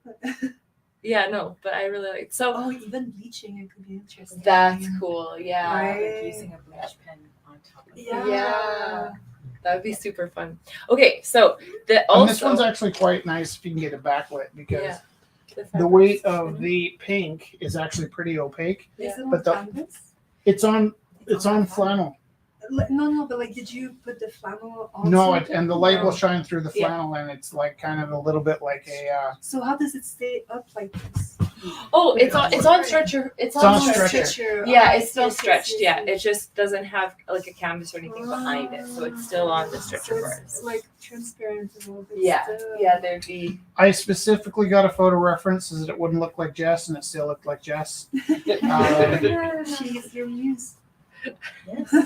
Yeah, no, but I really like. So Oh, even bleaching it could be interesting. that's cool. Yeah, Right. Like using a bleach pen on top of it. Yeah. That would be super fun. Okay, so and also this one's actually quite nice if you can get it backlit because Yeah. the weight of the pink is actually pretty opaque. Is it on But the- canvas? It's on flannel. No, but like, did you put the flannel on? No, something? and the light will No. shine through the Yeah. flannel, and it's like kind of a little bit like a. So how does it stay up like this? Oh, it's on stretcher. It's on on stretcher. stretcher. Oh, Yeah, I it's see, still I see, I stretched. see, I Yeah, see. it just doesn't have like a canvas or anything behind it, so it's still on the stretcher So part. it's like transparent a little bit. Yeah, still. yeah, there'd be. I specifically got a photo reference so that it wouldn't look like Jess, and it still looked like Jess. She's your muse.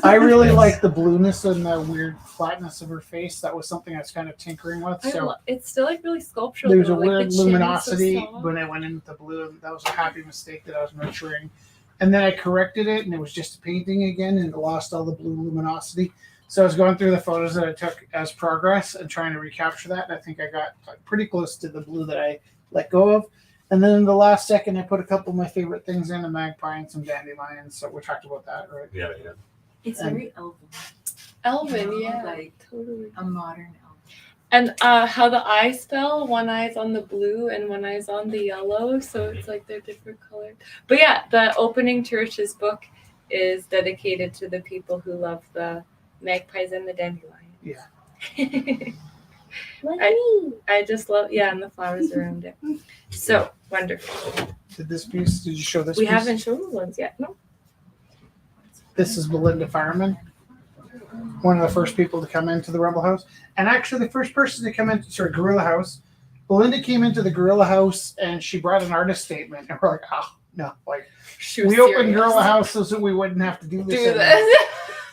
I really like the blueness and the weird flatness of her face. That was something I was kind of tinkering with. So It's still like really sculptural. there's a though, like, the weird chin is so luminosity soft. when I went in with the blue. And that was a happy mistake that I was nurturing. And then I corrected it, and it was just a painting again, and it lost all the blue luminosity. So I was going through the photos that I took as progress and trying to recapture that. And I think I got pretty close to the blue that I let go of. And then in the last second, I put a couple of my favorite things in, a magpie and some dandelions. So we talked about that, right? Yeah. It's And- very elven. Elven, yeah, Like totally. a modern elven. And how the eyes fell, one eye's on the blue and one eye's on the yellow, so it's like they're different colors. But yeah, the opening to Rich's book is dedicated to the people who love the magpies and the dandelion. Yeah. I just love, yeah, and the flowers around it. So wonderful. Did you show this We piece? haven't shown the ones yet, no? This is Belinda Fireman. one of the first people to come into the Rebel House. And actually, the first person to come into Gorilla House, Belinda came into the Gorilla House and she brought an artist statement. And we're like, oh, no. Like, She was we opened serious. Gorilla House so that we wouldn't have to do this. Do anymore. this.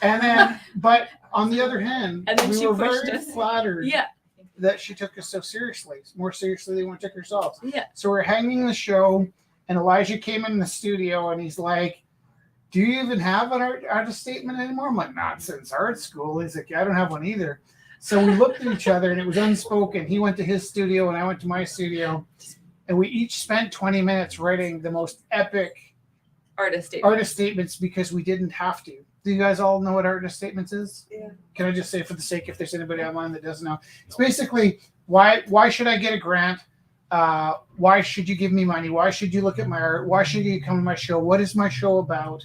And then, but on the other hand, And then we she were pushed very us. flattered Yeah. that she took us so seriously, more seriously than we took ourselves. Yeah. So we're hanging the show, and Elijah came in the studio, and he's like, "Do you even have an artist statement anymore?" I'm like, "Not since art school." He's like, "Yeah, I don't have one either." So we looked at each other, and it was unspoken. He went to his studio, and I went to my studio, and we each spent 20 minutes writing the most epic Artist statement. artist statements because we didn't have to. Do you guys all know what artist statements is? Yeah. Can I just say for the sake, if there's anybody online that doesn't know, it's basically why should I get a grant? Why should you give me money? Why should you look at my art? Why should you come to my show? What is my show about?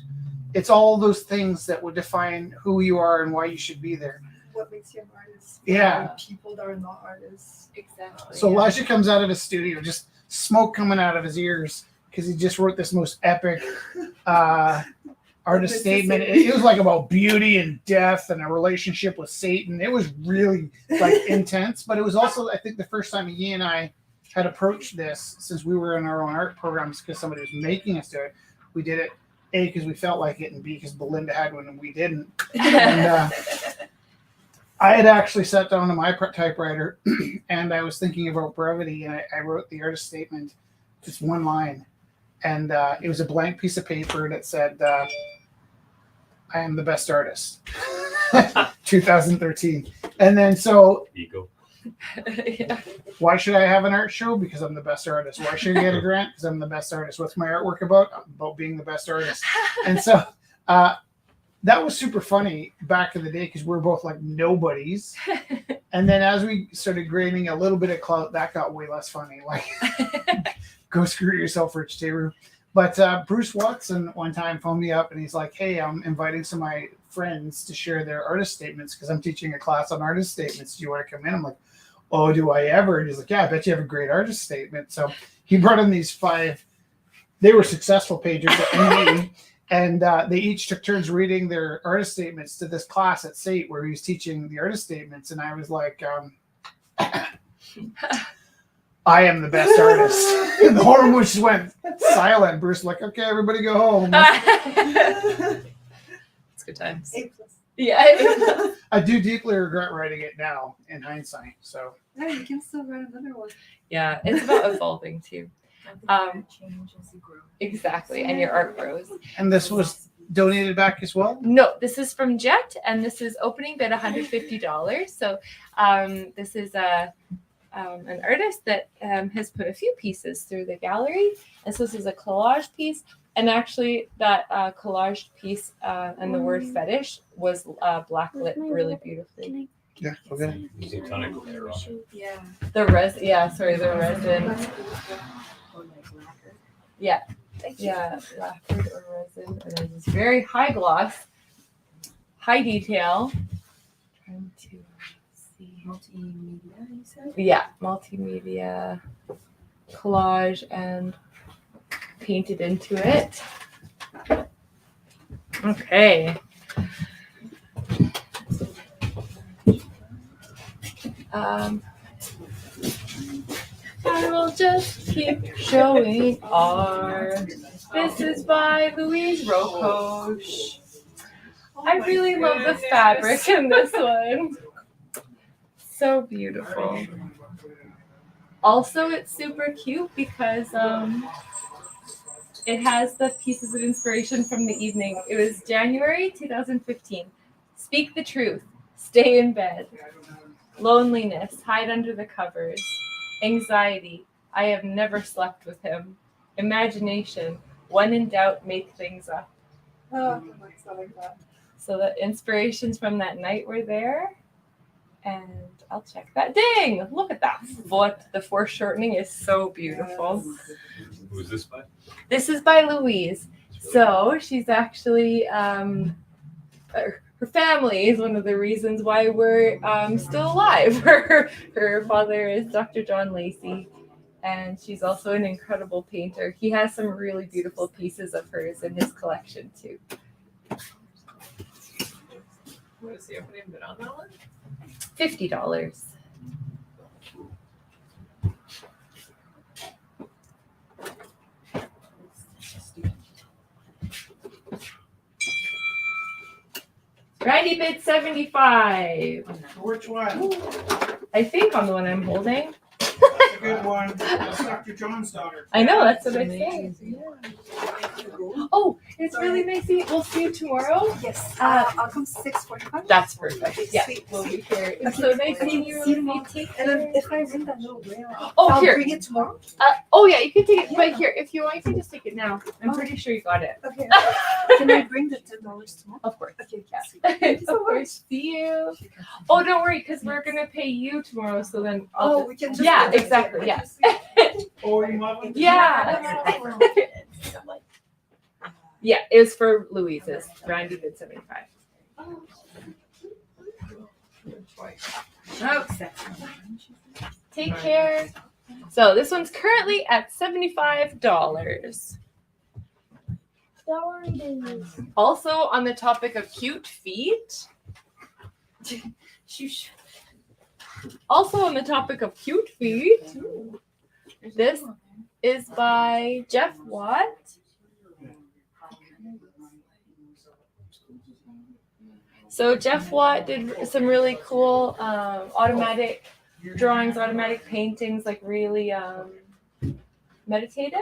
It's all those things that would define who you are and why you should be there. What makes you an artist? Yeah. People that are not artists. Exactly. So Elijah comes out of his studio, just smoke coming out of his ears because he just wrote this most epic artist statement. It was like about beauty and death and a relationship with Satan. It was really like intense, but it was also, I think, the first time he and I had approached this since we were in our own art programs because somebody was making us do it. We did it A, because we felt like it, and B, because Belinda had one and we didn't. And I had actually sat down on my typewriter and I was thinking about brevity, and I wrote the artist statement, just one line. And it was a blank piece of paper that said, I am the best artist, 2013. And then, so Ego. Yeah. why should I have an art show? Because I'm the best artist. Why should I get a grant? Because I'm the best artist. What's my artwork about? About being the best artist. And so that was super funny back in the day because we were both like nobodies. And then as we started gaining a little bit of clout, that got way less funny. Like, go screw yourself, Rich Taru. But Bruce Watson one time phoned me up and he's like, hey, I'm inviting some of my friends to share their artist statements because I'm teaching a class on artist statements. Do you want to come in? I'm like, oh, do I ever? And he's like, yeah, I bet you have a great artist statement. So he brought in these 5, they were successful pages at me, and they each took turns reading their artist statements to this class at SAIT where he was teaching the artist statements. And I was like, I am the best artist. And the whole room just went silent. Bruce like, okay, everybody go home. It's good times. A+. Yeah. I do deeply regret writing it now in hindsight. So No, you can still write another one. Yeah. It's about evolving too. Change as you grow. Exactly. And your art grows. and this was donated back as well. No, this is from Jet, and this is opening bid $150. So this is an artist that has put a few pieces through the gallery. And so this is a collage piece. And actually, that collage piece and the word fetish was blacklit really beautifully. Yeah, okay. Using tonic layer on it. Yeah. The resin. Or like lacquer. Yeah, lacquered or resin. And then this very high gloss, high detail. Trying to see. Multimedia, you said? Yeah, multimedia collage and painted into it. Okay. I will just keep showing art. This is by Louise Rocoche. I really love the fabric in this one. So beautiful. Also, it's super cute because it has the pieces of inspiration from the evening. It was January 2015. Speak the truth. Stay in bed. Loneliness. Hide under the covers. Anxiety. I have never slept with him. Imagination. When in doubt, make things up. Oh, it's not like that. So the inspirations from that night were there. And I'll check that. Dang! Look at that foot. The foreshortening is so beautiful. Who is this by? This is by Louise. So she's actually, her family is one of the reasons why we're still alive. Her father is Dr. John Lacey, and she's also an incredible painter. He has some really beautiful pieces of hers in his collection too. What is the opening bid on that one? $50. Randy bid 75. Which one? I think on the one I'm holding. That's a good one. That's Dr. John's daughter. I know, that's what I say. Oh, it's really nice. We'll see you tomorrow. Yes, I'll come 6:45. That's perfect. Yeah, Sweet. we'll be here. It's so nice seeing you. Take And then care. if I ring that little bell, Oh, I'll here. bring it tomorrow. Oh, yeah, you can take it. But here, if you want, you can just take it now. I'm pretty sure you got it. Okay. Can I bring the $10 tomorrow? Of course. Okay, Yeah. sweet. Thank you so Of course. See you. Oh, don't worry, because we're going to pay you tomorrow. So then I'll Oh, we can just. Yeah, exactly, yeah. Oh, you love it? Yeah. Yeah, it was for Louise's. Randy did 75. Oh, Take care. So this one's currently at $75. Stories. Also on the topic of cute feet. Shush. Also on the topic of cute feet. This is by Jeff Watt. So Jeff Watt did some really cool automatic drawings, automatic paintings, like really meditative.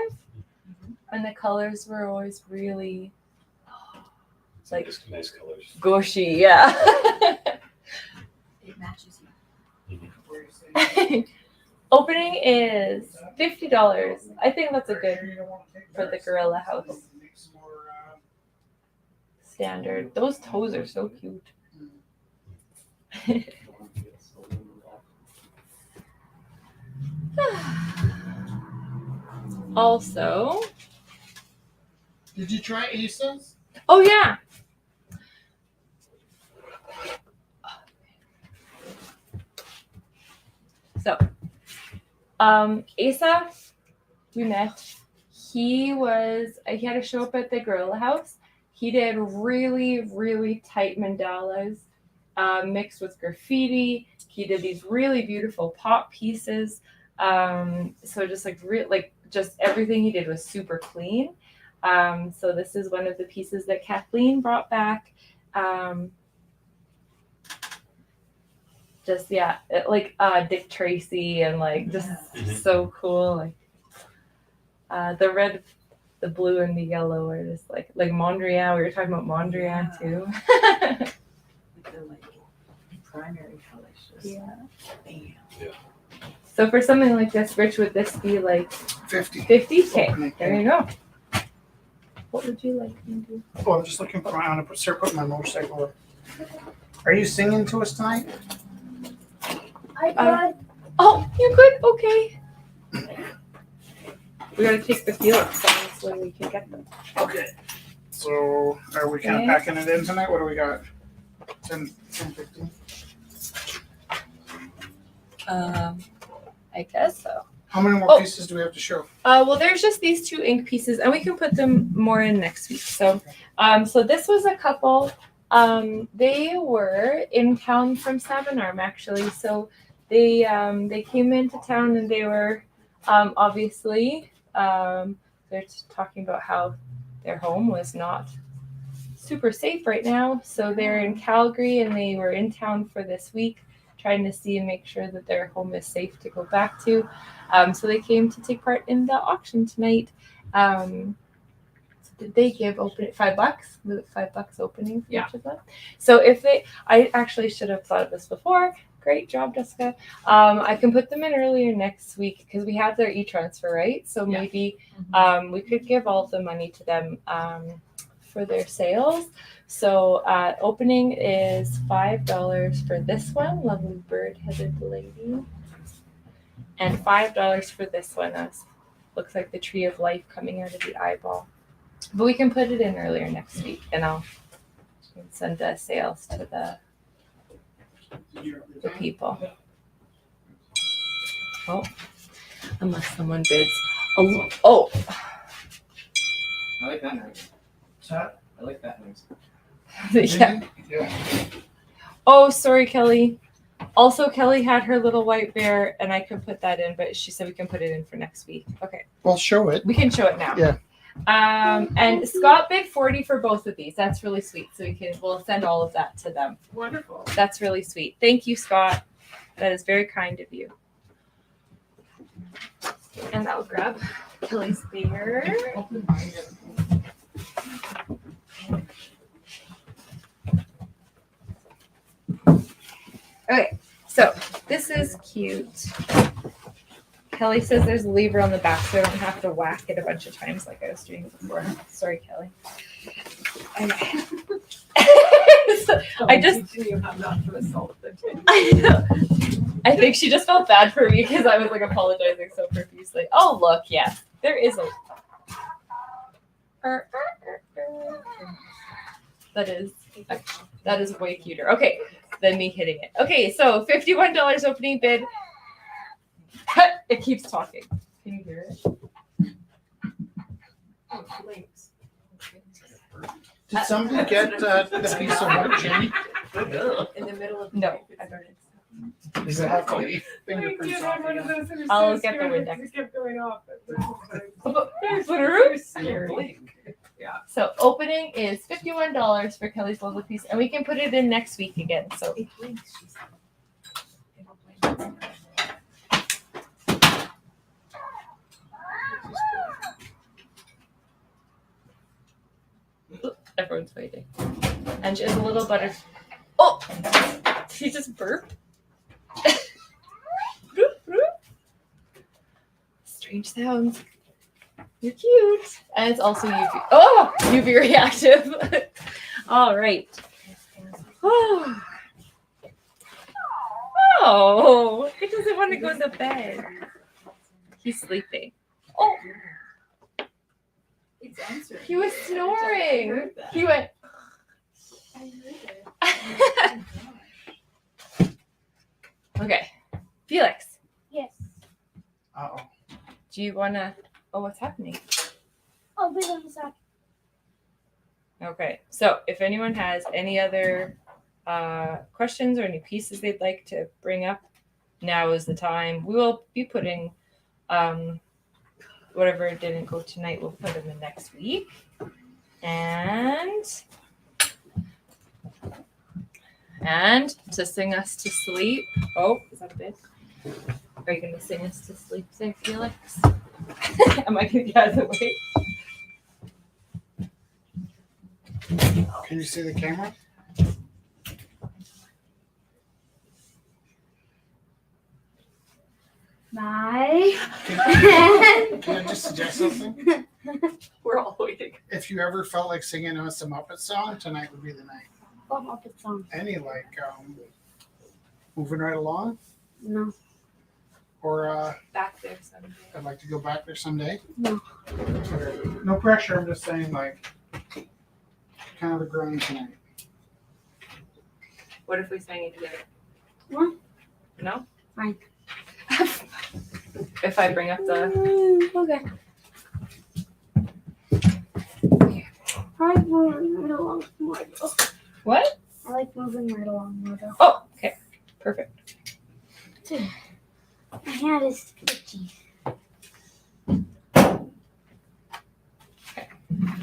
And the colors were always really like Nice colors. gushy, yeah. It matches you. Opening is $50. I think that's a good for the Gorilla House standard. Those toes are so cute. Also, Did you try Asa's? oh yeah. So, Asa, we met. He had to show up at the Gorilla House. He did really, really tight mandalas mixed with graffiti. He did these really beautiful pop pieces. So just just everything he did was super clean. So this is one of the pieces that Kathleen brought back. Dick Tracy and so cool. The red, the blue, and the yellow are just like Mondrian. We were talking about Mondrian too. The primary colors. Just bam. So for something like this, Rich, would this be like 50. 50K? There you go. What would you like me to do? Oh, I'm just looking for I want to start putting my motorcycle up. Are you singing to us tonight? I got Oh, you could? Okay. We gotta take the Felix songs when we can get them. Okay. So are we kind of Okay. packing it in tonight? What do we got? 10:15? I guess so. How many more Oh. pieces do we have to show? Well, there's just these two ink pieces, and we can put them more in next week. So, so this was a couple. They were in town from Savonarm, actually. So they came into town, and they were obviously they're talking about how their home was not super safe right now. So they're in Calgary, and they were in town for this week, trying to see and make sure that their home is safe to go back to. So they came to take part in the auction tonight. Did they give $5? Was it $5 opening for each of them? So I actually should have thought of this before. Great job, Jessica. I can put them in earlier next week because we have their e-transfer, right? So maybe we could give all the money to them for their sales. So opening is $5 for this one, lovely bird-headed lady. And $5 for this one. Looks like the tree of life coming out of the eyeball. But we can put it in earlier next week, and I'll send the sales to the people. Oh, unless someone bids. Oh. I like that noise. What's that? I like that noise. Yeah. Yeah. Oh, sorry, Kelly. Also, Kelly had her little white bear, and I could put that in, but she said we can put it in for next week. Okay, Well, show it. we can show it now. Yeah. And Scott bid 40 for both of these. That's really sweet. So we'll send all of that to them. Wonderful. That's really sweet. Thank you, Scott. That is very kind of you. And I'll grab Kelly's beer. Okay, so this is cute. Kelly says there's a lever on the back so I don't have to whack it a bunch of times like I was doing before. Sorry, Kelly. Okay. So, I just teaching you how not to assault the kid. I know. I think she just felt bad for me because I was like apologizing so profusely. Oh look, yes, there is a. That is way cuter. Okay, than me hitting it. Okay, so $51 opening bid. It keeps talking. Can you hear it? Oh, links. Did somebody get the piece of wood, Jenny? In the middle of No, I don't. Does it have to leave fingerprints off again? I'll get the Windex. It kept going off. Yeah. So opening is $51 for Kelly's lovely piece, and we can put it in next week again. So It blinks, she said. It'll blink. everyone's waiting. And she has a little butter. Oh, she just burped. Strange sounds. You're cute. And it's also UV. Oh, UV reactive. All right. Oh. Oh, he doesn't want to go to bed. He's sleeping. Oh, It's answering. he was snoring. He went. I heard it. Okay, Felix, Yes. Uh-oh. do you want to? Oh, what's happening? I'll be on the side. Okay, so if anyone has any other questions or any pieces they'd like to bring up, now is the time. We will be putting whatever didn't go tonight, we'll put them in next week. And to sing us to sleep. Oh, is that a bit? Are you going to sing us to sleep, there, Felix? Am I going to get out of the way? Can you see the camera? Bye. Can I just suggest something? We're all waiting. If you ever felt like singing us a Muppet song, tonight would be the night. What Muppet song? Any moving right along, No. or Back there someday. I'd like to go back there someday. No. No pressure. I'm just saying, like, kind of the grind tonight. What if we sang it together? What? No? Fine. If I bring up the. Okay. I like moving right along more though. What? I like moving right along more though. Oh, okay. Perfect. My hand is itchy.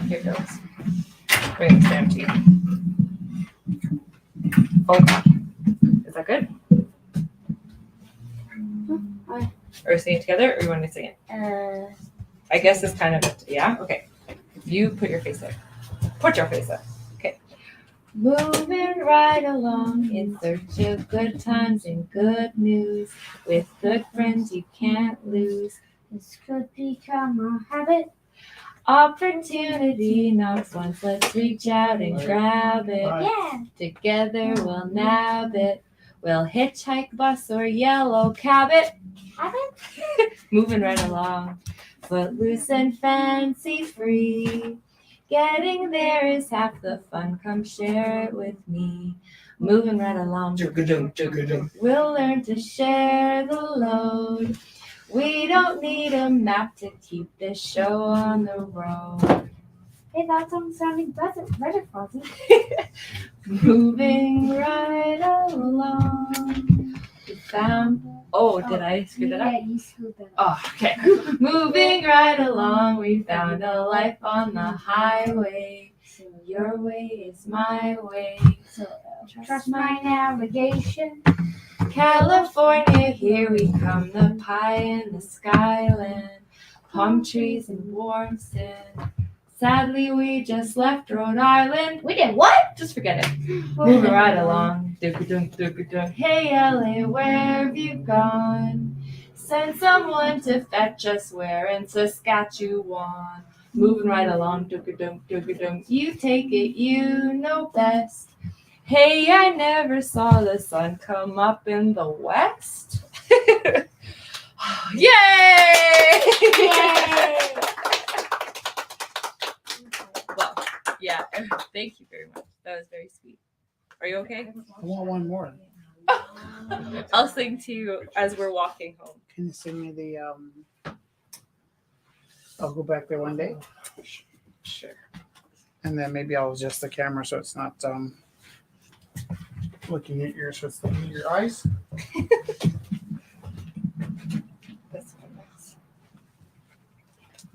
Here goes. Bring this down to you. Oh. Is that good? Alright. Are we singing together or you want to sing it? I guess it's kind of, yeah? Okay. You put your face there. Put your face there. Okay. Moving right along in search of good times and good news. With good friends you can't lose. This could become a habit. Opportunity knocks once, let's reach out and grab it. Yeah. Together we'll nab it. We'll hitchhike, bus, or yellow cab it. Habit? Moving right along. Footloose and fancy free. Getting there is half the fun. Come share it with me. Moving right along. We'll learn to share the load. We don't need a map to keep this show on the road. Hey, that song's sounding better, Fozzie. Moving right along. We found. Oh, did I screw that up? Yeah, you screwed that up. Oh, okay. Moving right along, we found a life on the highway. Your way is my way. So, trust my navigation. California, here we come, the pie in the skyland, palm trees and warm sand. Sadly, we just left Rhode Island. We did what? Just forget it. Moving right along. Doo-ka-dunk. Hey, LA, where have you gone? Send someone to fetch us. We're in Saskatchewan. Moving right along. Doo-ka-dunk. You take it, you know best. Hey, I never saw the sun come up in the west. Yay! Well, yeah, thank you very much. That was very sweet. Are you okay? I want one more. I'll sing to you as we're walking home. Can you sing me the I'll go back there one day? Sure. And then maybe I'll adjust the camera so it's not looking at yours, so it's looking at your eyes. That's nice.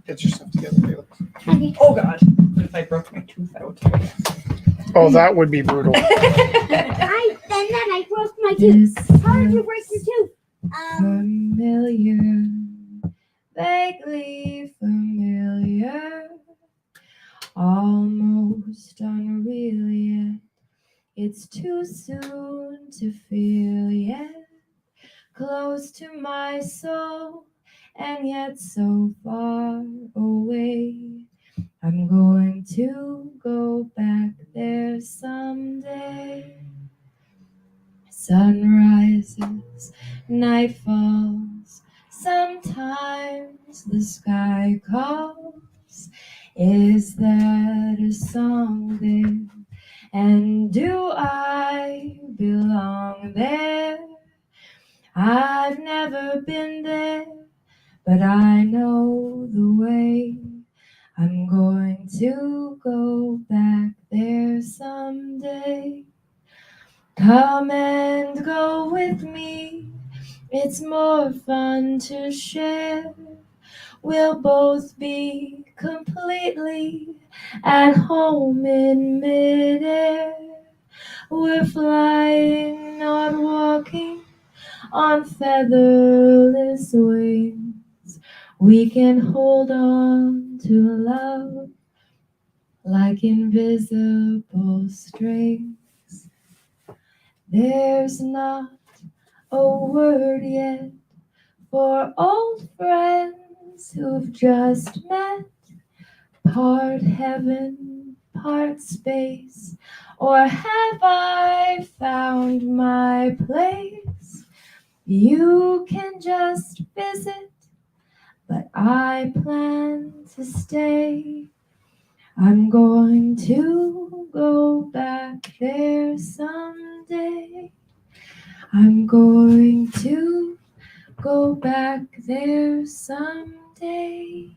Get your stuff together, Felix. Oh God! What if I broke my tooth out? Oh, that would be brutal. And then I broke my tooth. How did you break your tooth? Familiar, vaguely familiar, almost unreal yet. It's too soon to feel yet, close to my soul, and yet so far away. I'm going to go back there someday. Sun rises, night falls, sometimes the sky calls. Is that a song there? And do I belong there? I've never been there, but I know the way. I'm going to go back there someday. Come and go with me, it's more fun to share. We'll both be completely at home in midair. We're flying, not walking, on featherless wings. We can hold on to love like invisible strings. There's not a word yet for old friends who've just met, part heaven, part space, or have I found my place? You can just visit, but I plan to stay. I'm going to go back there someday. I'm going to go back there someday.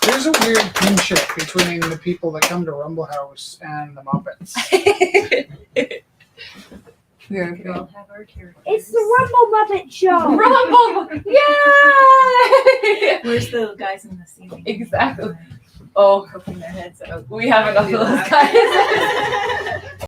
There's a weird kinship between the people that come to Rumble House and the Muppets. We all have our characters. It's the Rumble Muppet Show. Rumble! Yay! Where's the guys in the ceiling? Exactly. Oh, Poking their heads out. we have enough of those guys.